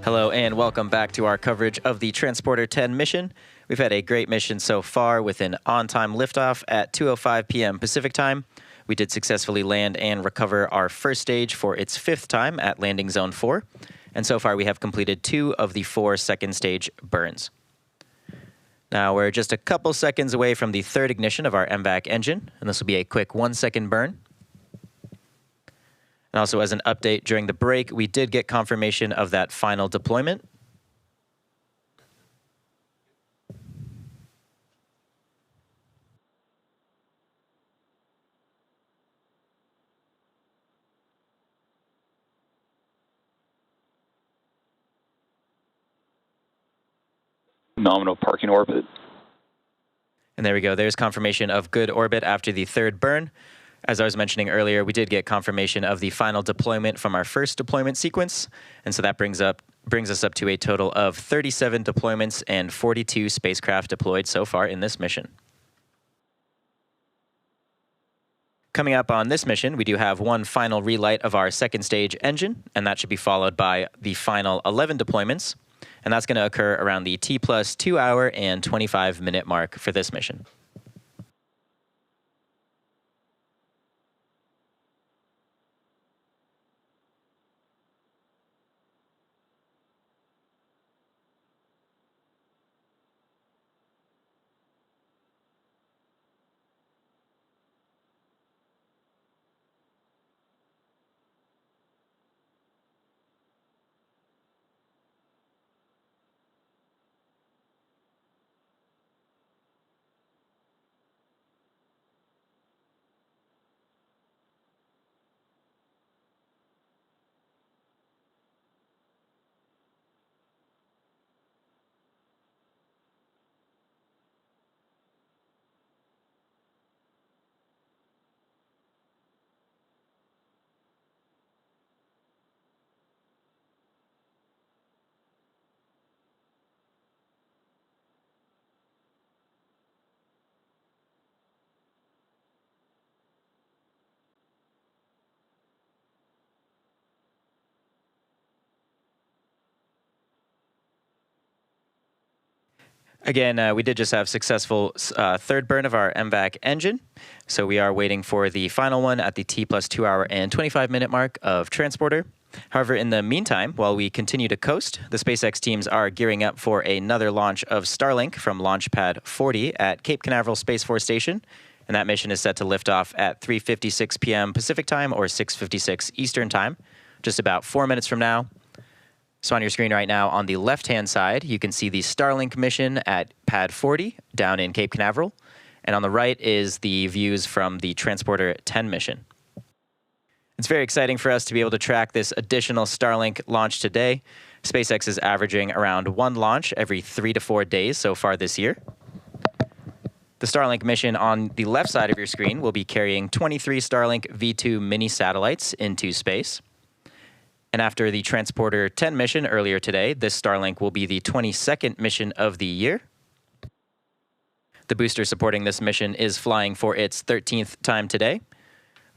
Hello and welcome back to our coverage of the Transporter-10 mission. We've had a great mission so far with an on-time liftoff at 2:05 p.m. Pacific time. We did successfully land and recover our first stage for its 5th time at landing zone 4. And so far we have completed 2 of the 4 second stage burns. Now we're just a couple seconds away from the 3rd ignition of our MVAC engine, and this will be a quick 1-second burn. And also as an update, during the break, we did get confirmation of that final deployment. Nominal parking orbit. And there we go. There's confirmation of good orbit after the 3rd burn. As I was mentioning earlier, we did get confirmation of the final deployment from our first deployment sequence. And so that brings us up to a total of 37 deployments and 42 spacecraft deployed so far in this mission. Coming up on this mission, we do have one final relight of our second stage engine, and that should be followed by the final 11 deployments. And that's going to occur around the T+2 hour and 25-minute mark for this mission. Again, we did just have successful 3rd burn of our MVAC engine. So we are waiting for the final one at the T+2 hour and 25-minute mark of Transporter. However, in the meantime, while we continue to coast, the SpaceX teams are gearing up for another launch of Starlink from Launch Pad 40 at Cape Canaveral Space Force Station. And that mission is set to lift off at 3:56 p.m. Pacific time or 6:56 Eastern time, just about 4 minutes from now. So on your screen right now, on the left-hand side, you can see the Starlink mission at Pad 40 down in Cape Canaveral. And on the right is the views from the Transporter-10 mission. It's very exciting for us to be able to track this additional Starlink launch today. SpaceX is averaging around 1 launch every 3 to 4 days so far this year. The Starlink mission on the left side of your screen will be carrying 23 Starlink V2 mini satellites into space. And after the Transporter-10 mission earlier today, this Starlink will be the 22nd mission of the year. The booster supporting this mission is flying for its 13th time today.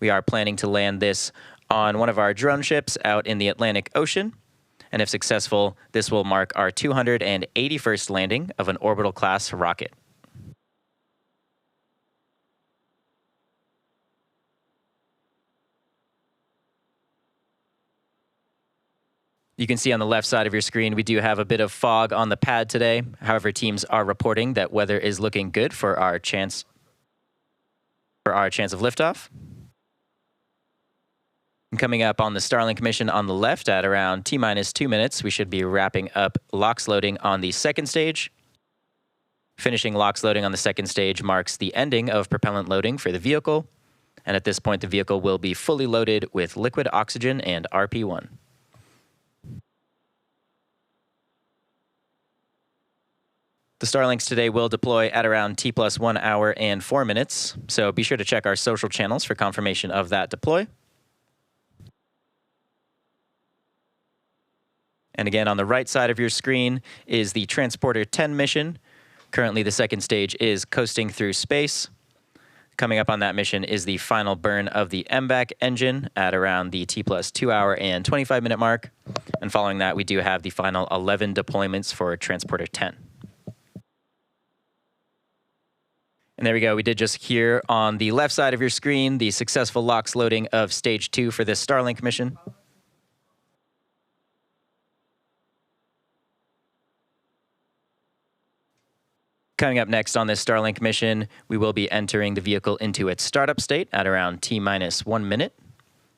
We are planning to land this on one of our drone ships out in the Atlantic Ocean. And if successful, this will mark our 281st landing of an orbital class rocket. You can see on the left side of your screen, we do have a bit of fog on the pad today. However, teams are reporting that weather is looking good for our chance of liftoff. And coming up on the Starlink mission on the left at around T-2 minutes, we should be wrapping up LOX loading on the 2nd stage. Finishing LOX loading on the 2nd stage marks the ending of propellant loading for the vehicle. And at this point, the vehicle will be fully loaded with liquid oxygen and RP-1. The Starlinks today will deploy at around T+1 hour and 4 minutes, so be sure to check our social channels for confirmation of that deploy. And again, on the right side of your screen is the Transporter-10 mission. Currently, the 2nd stage is coasting through space. Coming up on that mission is the final burn of the MVAC engine at around the T plus 2 hour and 25-minute mark. And following that, we do have the final 11 deployments for Transporter-10. And there we go. We did just hear on the left side of your screen the successful LOX loading of Stage 2 for this Starlink mission. Coming up next on this Starlink mission, we will be entering the vehicle into its startup state at around T-minus 1 minute.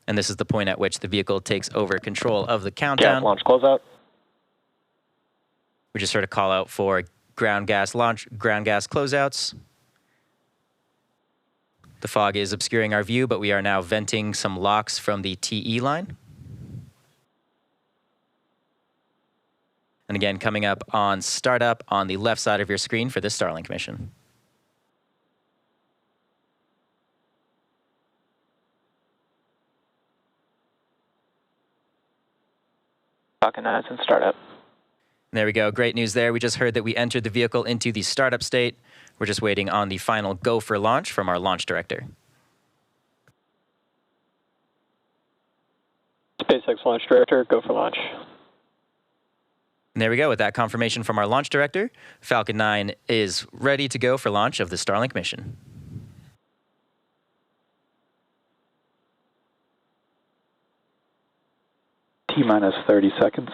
And this is the point at which the vehicle takes over control of the countdown. Gas launch closeout. We just heard a call out for ground gas launch, ground gas closeouts. The fog is obscuring our view, but we are now venting some LOX from the TE line. And again, coming up on startup on the left side of your screen for this Starlink mission. Falcon 9 is in startup. There we go. Great news there. We just heard that we entered the vehicle into the startup state. We're just waiting on the final go for launch from our launch director. SpaceX launch director, go for launch. And there we go. With that confirmation from our launch director, Falcon 9 is ready to go for launch of the Starlink mission. T-minus 30 seconds.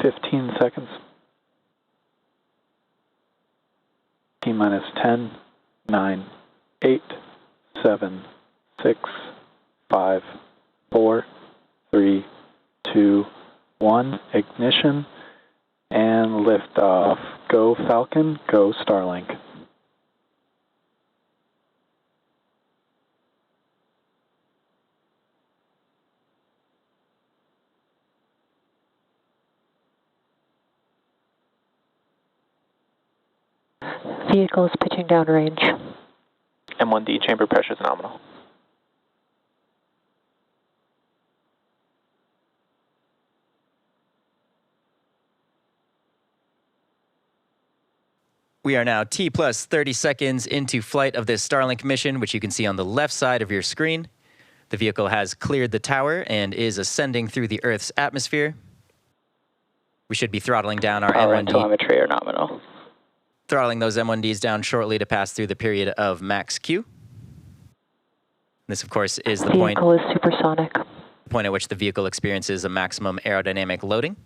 Fifteen seconds. T-minus 10, 9, 8, 7, 6, 5, 4, 3, 2, 1. Ignition and liftoff. Go Falcon, go Starlink. Vehicle is pitching downrange. M1D chamber pressure is nominal. We are now T plus 30 seconds into flight of this Starlink mission, which you can see on the left side of your screen. The vehicle has cleared the tower and is ascending through the Earth's atmosphere. We should be throttling down our Power and M1D. telemetry are nominal. Throttling those M1Ds down shortly to pass through the period of max Q. This, of course, is the Vehicle is supersonic. point at which the vehicle experiences a maximum aerodynamic loading.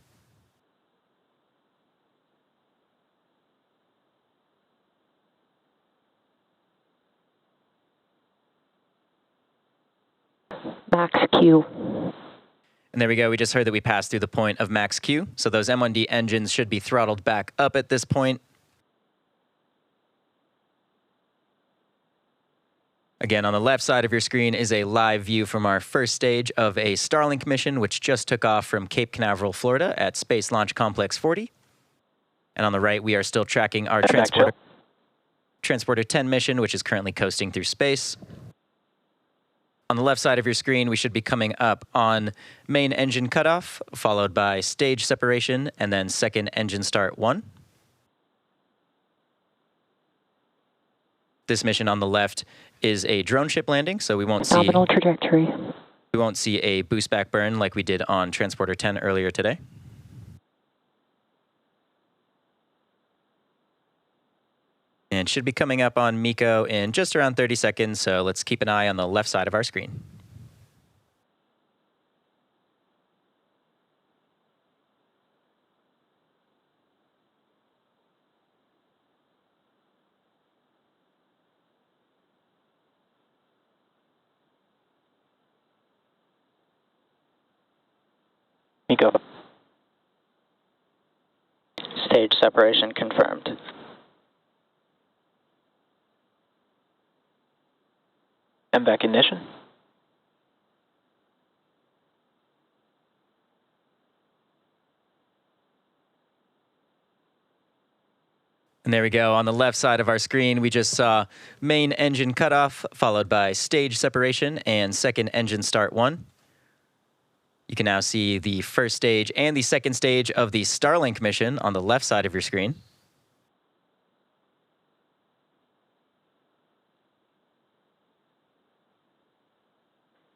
Max Q. And there we go. We just heard that we passed through the point of max Q. So those M1D engines should be throttled back up at this point. Again, on the left side of your screen is a live view from our first stage of a Starlink mission, which just took off from Cape Canaveral, Florida at Space Launch Complex 40. And on the right, we are still tracking our Transporter-10 mission, which is currently coasting through space. On the left side of your screen, we should be coming up on main engine cutoff, followed by stage separation, and then second engine start 1. This mission on the left is a drone ship landing, so we won't see Nominal trajectory. we won't see a boost back burn like we did on Transporter-10 earlier today. And should be coming up on MECO in just around 30 seconds, so let's keep an eye on the left side of our screen. MECO. Stage separation confirmed. MVAC ignition. And there we go. On the left side of our screen, we just saw main engine cutoff, followed by stage separation and second engine start 1. You can now see the first stage and the second stage of the Starlink mission on the left side of your screen.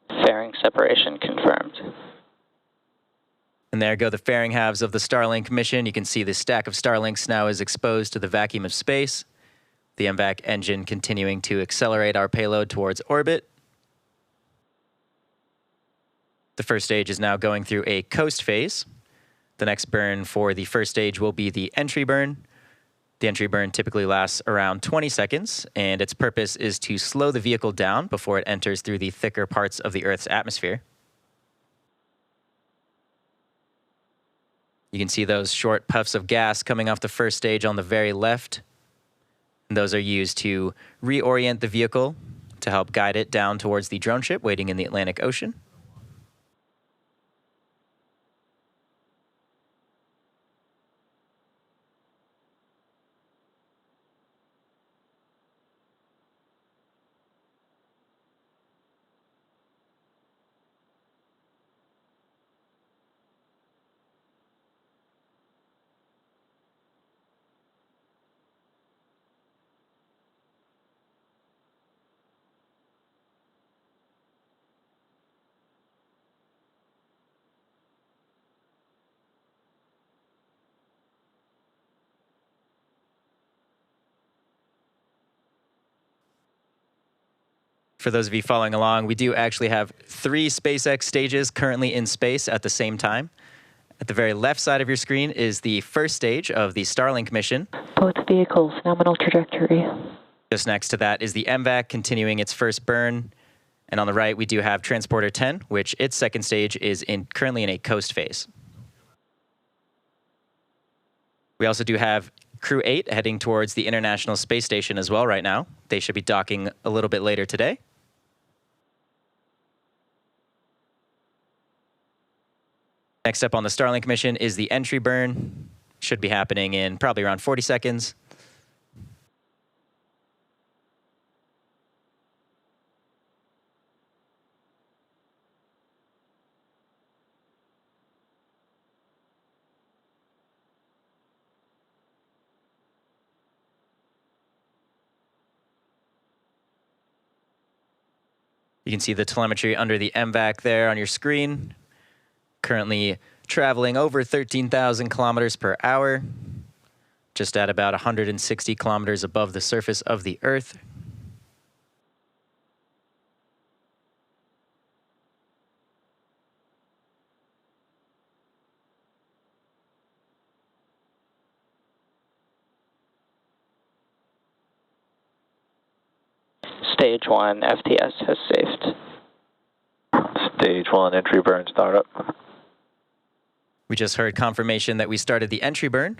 Fairing separation confirmed. And there go the fairing halves of the Starlink mission. You can see the stack of Starlinks now is exposed to the vacuum of space. The MVAC engine continuing to accelerate our payload towards orbit. The first stage is now going through a coast phase. The next burn for the first stage will be the entry burn. The entry burn typically lasts around 20 seconds, and its purpose is to slow the vehicle down before it enters through the thicker parts of the Earth's atmosphere. You can see those short puffs of gas coming off the first stage on the very left. And those are used to reorient the vehicle to help guide it down towards the drone ship waiting in the Atlantic Ocean. For those of you following along, we do actually have 3 SpaceX stages currently in space at the same time. At the very left side of your screen is the first stage of the Starlink mission. Both vehicles, nominal trajectory. Just next to that is the MVAC continuing its first burn. And on the right, we do have Transporter-10, which its second stage is currently in a coast phase. We also do have Crew 8 heading towards the International Space Station as well right now. They should be docking a little bit later today. Next up on the Starlink mission is the entry burn. Should be happening in probably around 40 seconds. You can see the telemetry under the MVAC there on your screen. Currently traveling over 13,000 kilometers per hour, just at about 160 kilometers above the surface of the Earth. Stage 1 FTS has safed. Stage 1 entry burn startup. We just heard confirmation that we started the entry burn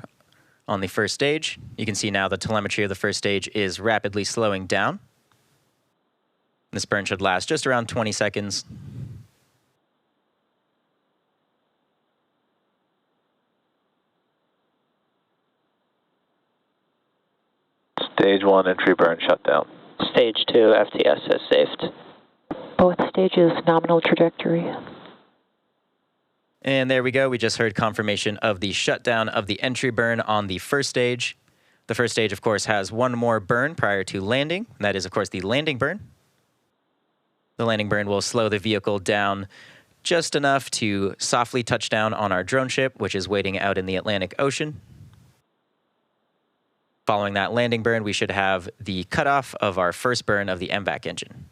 on the first stage. You can see now the telemetry of the first stage is rapidly slowing down. This burn should last just around 20 seconds. Stage 1 entry burn shut down. Stage 2 FTS has safed. Both stages, nominal trajectory. And there we go. We just heard confirmation of the shutdown of the entry burn on the first stage. The first stage, of course, has one more burn prior to landing. And that is, of course, the landing burn. The landing burn will slow the vehicle down just enough to softly touch down on our drone ship, which is waiting out in the Atlantic Ocean. Following that landing burn, we should have the cutoff of our first burn of the MVAC engine.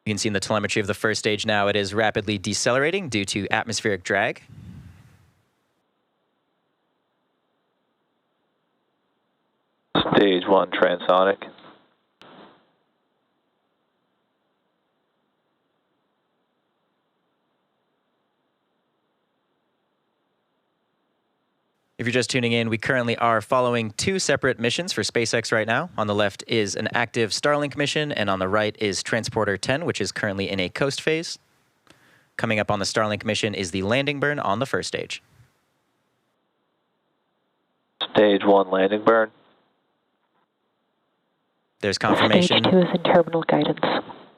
You can see in the telemetry of the first stage now, it is rapidly decelerating due to atmospheric drag. Stage 1 transonic. If you're just tuning in, we currently are following 2 separate missions for SpaceX right now. On the left is an active Starlink mission, and on the right is Transporter-10, which is currently in a coast phase. Coming up on the Starlink mission is the landing burn on the first stage. Stage 1 landing burn. There's confirmation. Stage 2 is in terminal guidance.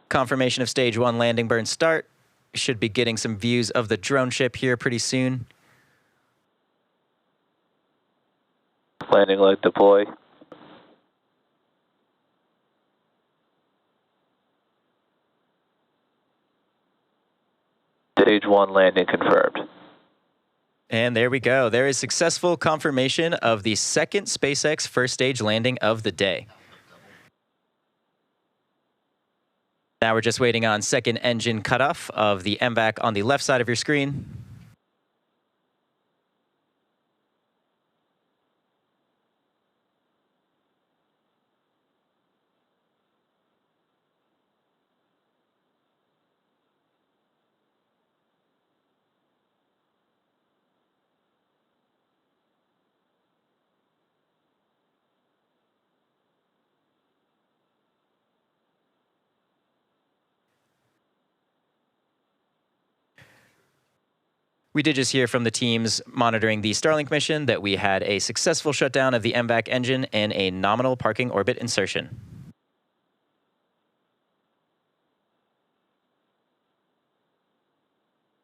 Confirmation of Stage 1 landing burn start. Should be getting some views of the drone ship here pretty soon. Landing leg deploy. Stage 1 landing confirmed. And there we go. There is successful confirmation of the second SpaceX first stage landing of the day. Now we're just waiting on second engine cutoff of the MVAC on the left side of your screen. We did just hear from the teams monitoring the Starlink mission that we had a successful shutdown of the MVAC engine and a nominal parking orbit insertion.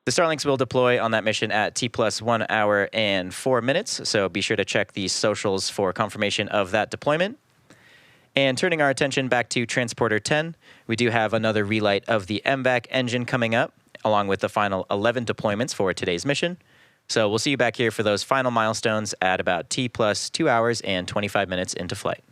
The Starlinks will deploy on that mission at T+1 hour and 4 minutes, so be sure to check the socials for confirmation of that deployment. And turning our attention back to Transporter-10, we do have another relight of the MVAC engine coming up, along with the final 11 deployments for today's mission. So we'll see you back here for those final milestones at about T+2 hours and 25 minutes into flight.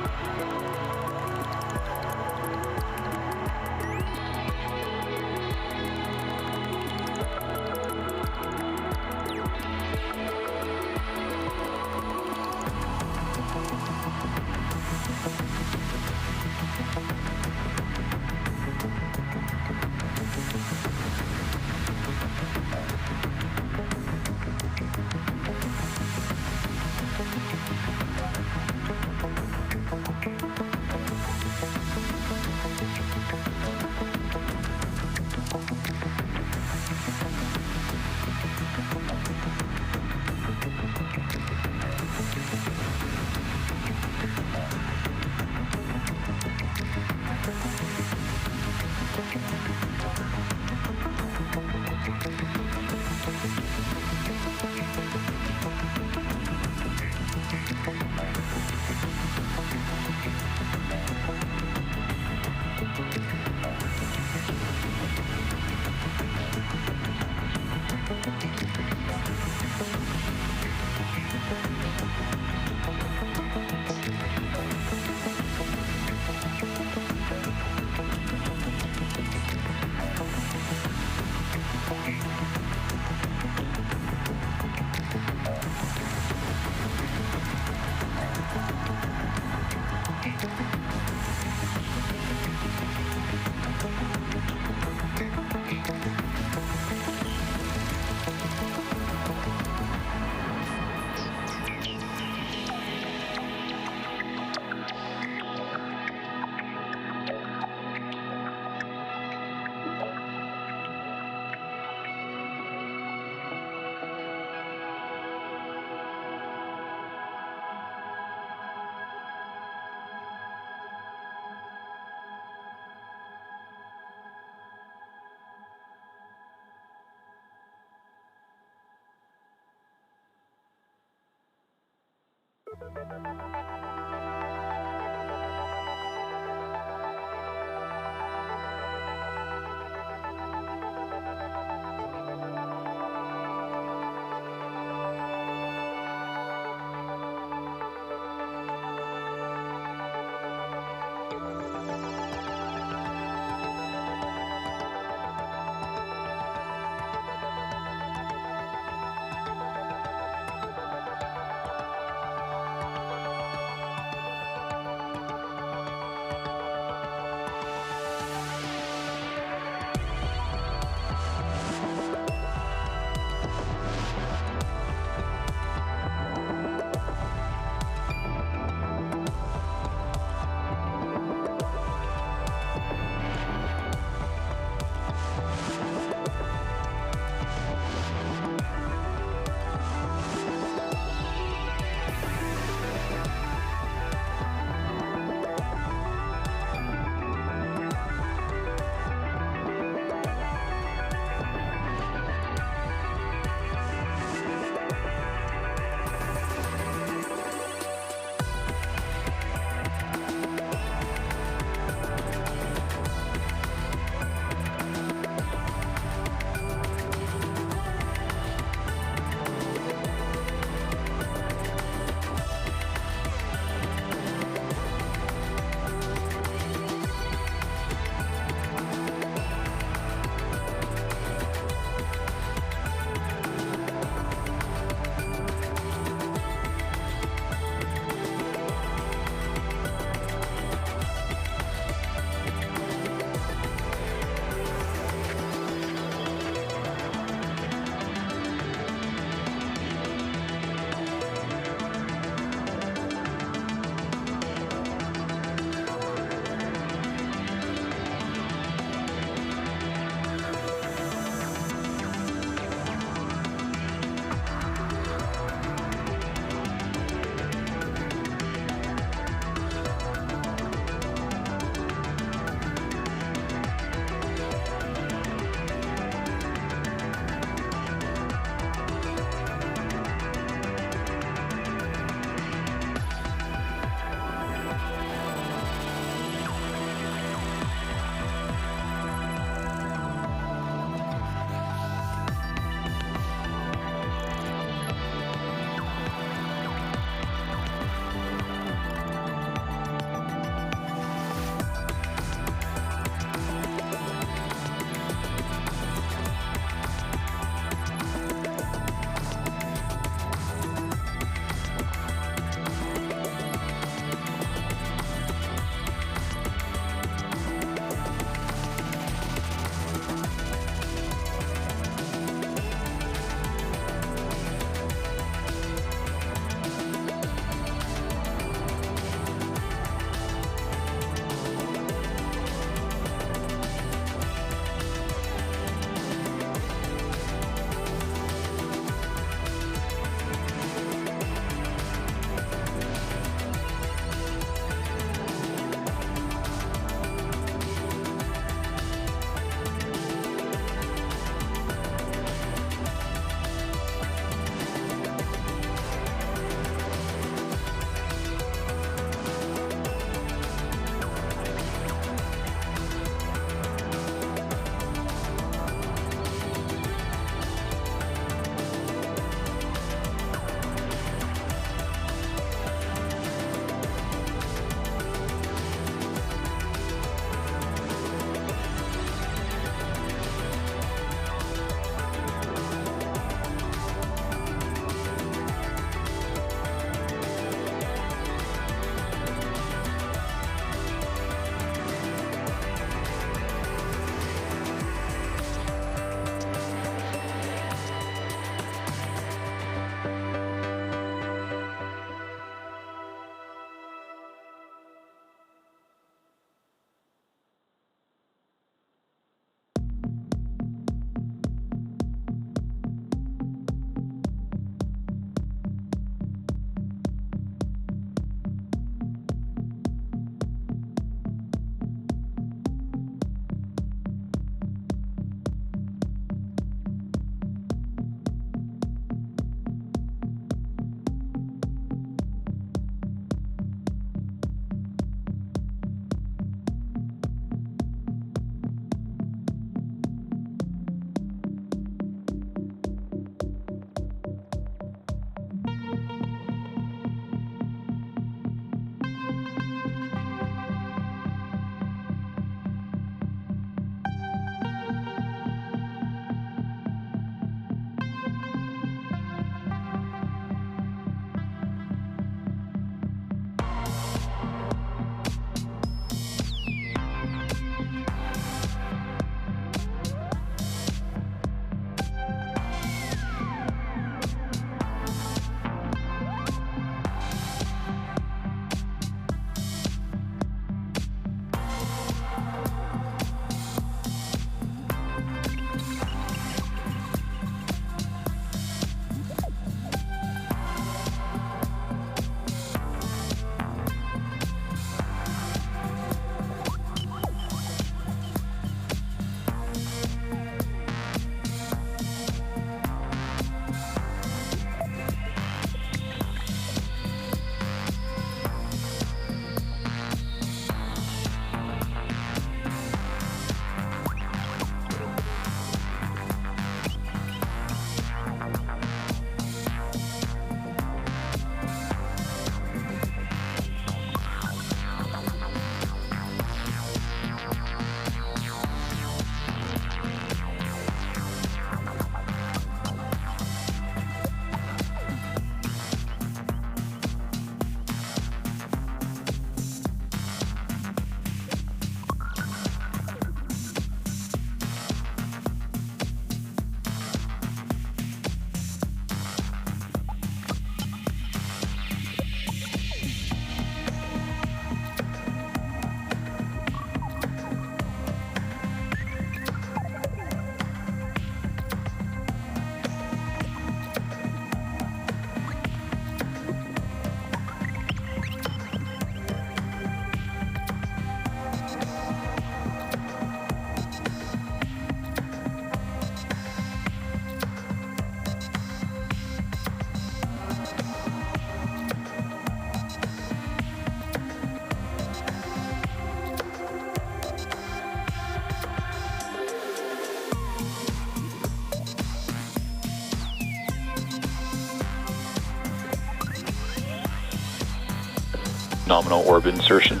Nominal orbit insertion.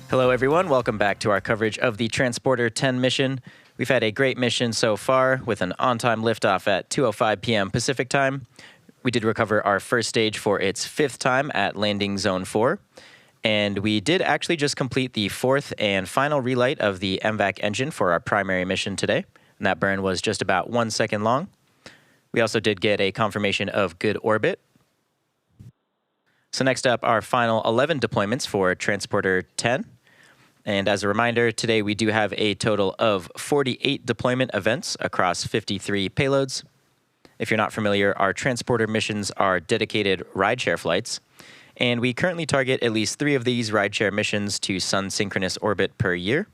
Hello, everyone. Welcome back to our coverage of the Transporter-10 mission. We've had a great mission so far with an on-time liftoff at 2:05 p.m. Pacific time. We did recover our first stage for its 5th time at landing zone 4. And we did actually just complete the 4th and final relight of the MVAC engine for our primary mission today. And that burn was just about 1 second long. We also did get a confirmation of good orbit. So next up, our final 11 deployments for Transporter-10. And as a reminder, today we do have a total of 48 deployment events across 53 payloads. If you're not familiar, our transporter missions are dedicated rideshare flights, and we currently target at least 3 of these rideshare missions to sun-synchronous orbit per year.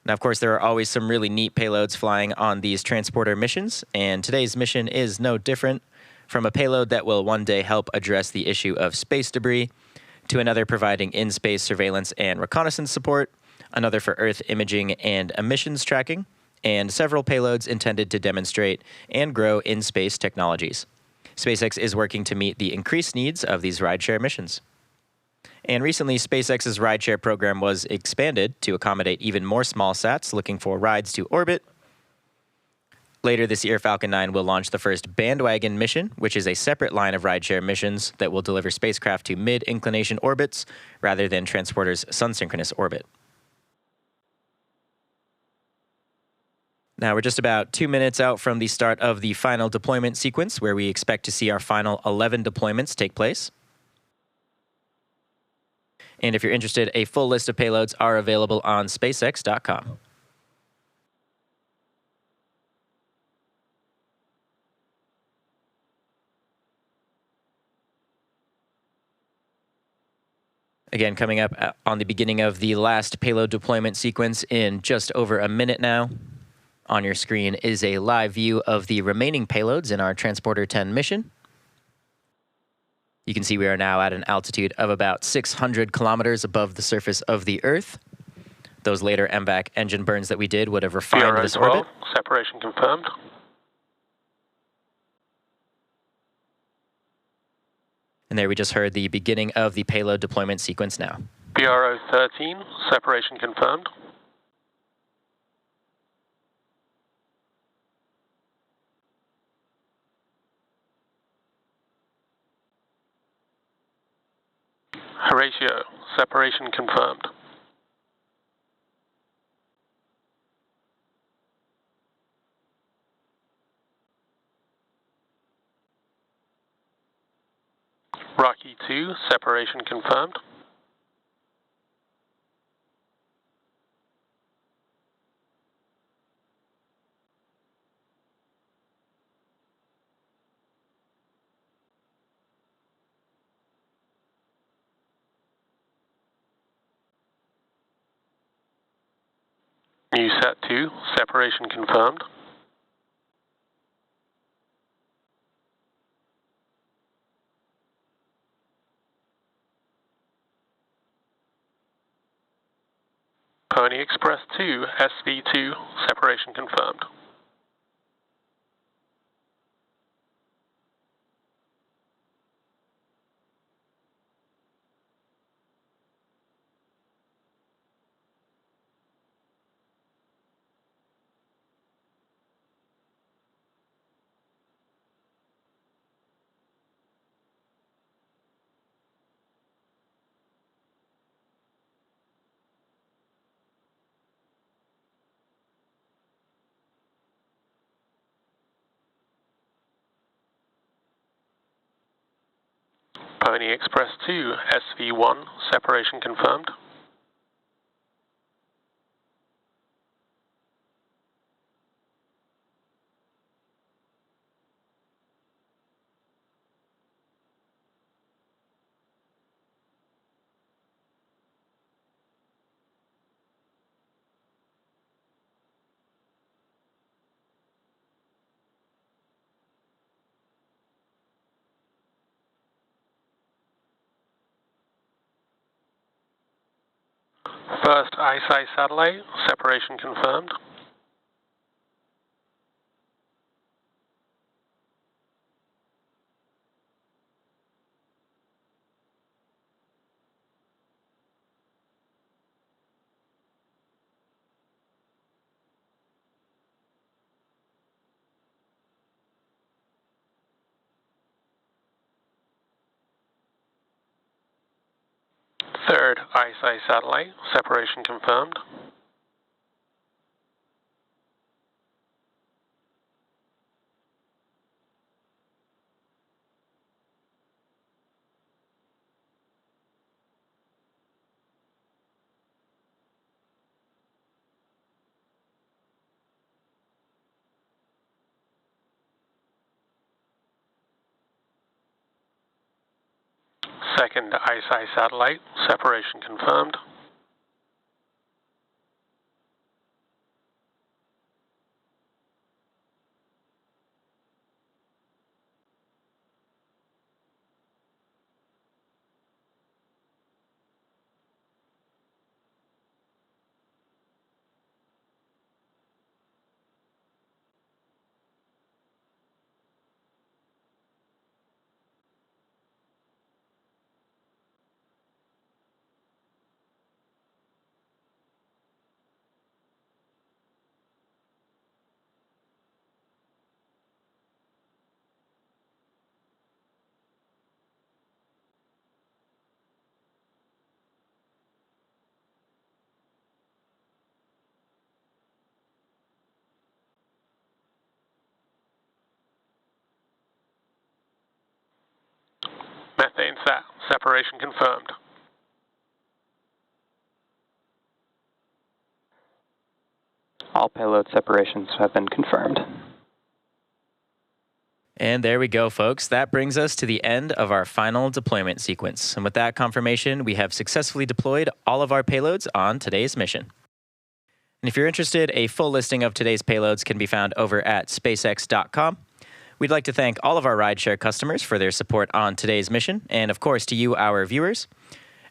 Now, of course, there are always some really neat payloads flying on these transporter missions, and today's mission is no different, from a payload that will one day help address the issue of space debris, to another providing in-space surveillance and reconnaissance support, another for Earth imaging and emissions tracking, and several payloads intended to demonstrate and grow in-space technologies. SpaceX is working to meet the increased needs of these rideshare missions. And recently, SpaceX's rideshare program was expanded to accommodate even more small sats looking for rides to orbit. Later this year, Falcon 9 will launch the first bandwagon mission, which is a separate line of rideshare missions that will deliver spacecraft to mid-inclination orbits rather than Transporter's sun-synchronous orbit. Now, we're just about 2 minutes out from the start of the final deployment sequence, where we expect to see our final 11 deployments take place. And if you're interested, a full list of payloads are available on SpaceX.com. Again, coming up on the beginning of the last payload deployment sequence in just over a minute now. On your screen is a live view of the remaining payloads in our Transporter-10 mission. You can see we are now at an altitude of about 600 kilometers above the surface of the Earth. Those later MVAC engine burns that we did would have refined this orbit. Separation confirmed. And there we just heard the beginning of the payload deployment sequence now. BRO-13, separation confirmed. Horatio, separation confirmed. Rocky 2, separation confirmed. NewSat 2, separation confirmed. Pony Express 2, SV2, separation confirmed. Pony Express 2, SV1, separation confirmed. First ISI satellite, separation confirmed. Third ISI satellite, separation confirmed. Second ISI satellite, separation confirmed. Methane sat, separation confirmed. All payload separations have been confirmed. And there we go, folks. That brings us to the end of our final deployment sequence. And with that confirmation, we have successfully deployed all of our payloads on today's mission. And if you're interested, a full listing of today's payloads can be found over at SpaceX.com. We'd like to thank all of our rideshare customers for their support on today's mission, and of course to you, our viewers.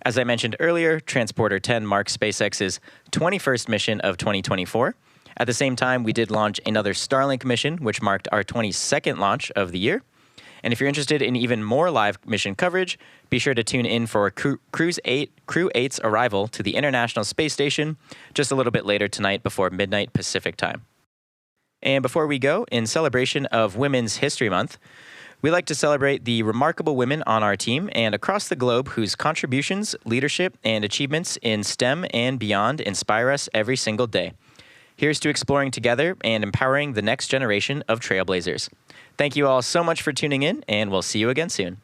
As I mentioned earlier, Transporter-10 marks SpaceX's 21st mission of 2024. At the same time, we did launch another Starlink mission, which marked our 22nd launch of the year. And if you're interested in even more live mission coverage, be sure to tune in for Crew 8's arrival to the International Space Station just a little bit later tonight before midnight Pacific time. And before we go, in celebration of Women's History Month, we like to celebrate the remarkable women on our team and across the globe whose contributions, leadership, and achievements in STEM and beyond inspire us every single day. Here's to exploring together and empowering the next generation of trailblazers. Thank you all so much for tuning in, and we'll see you again soon.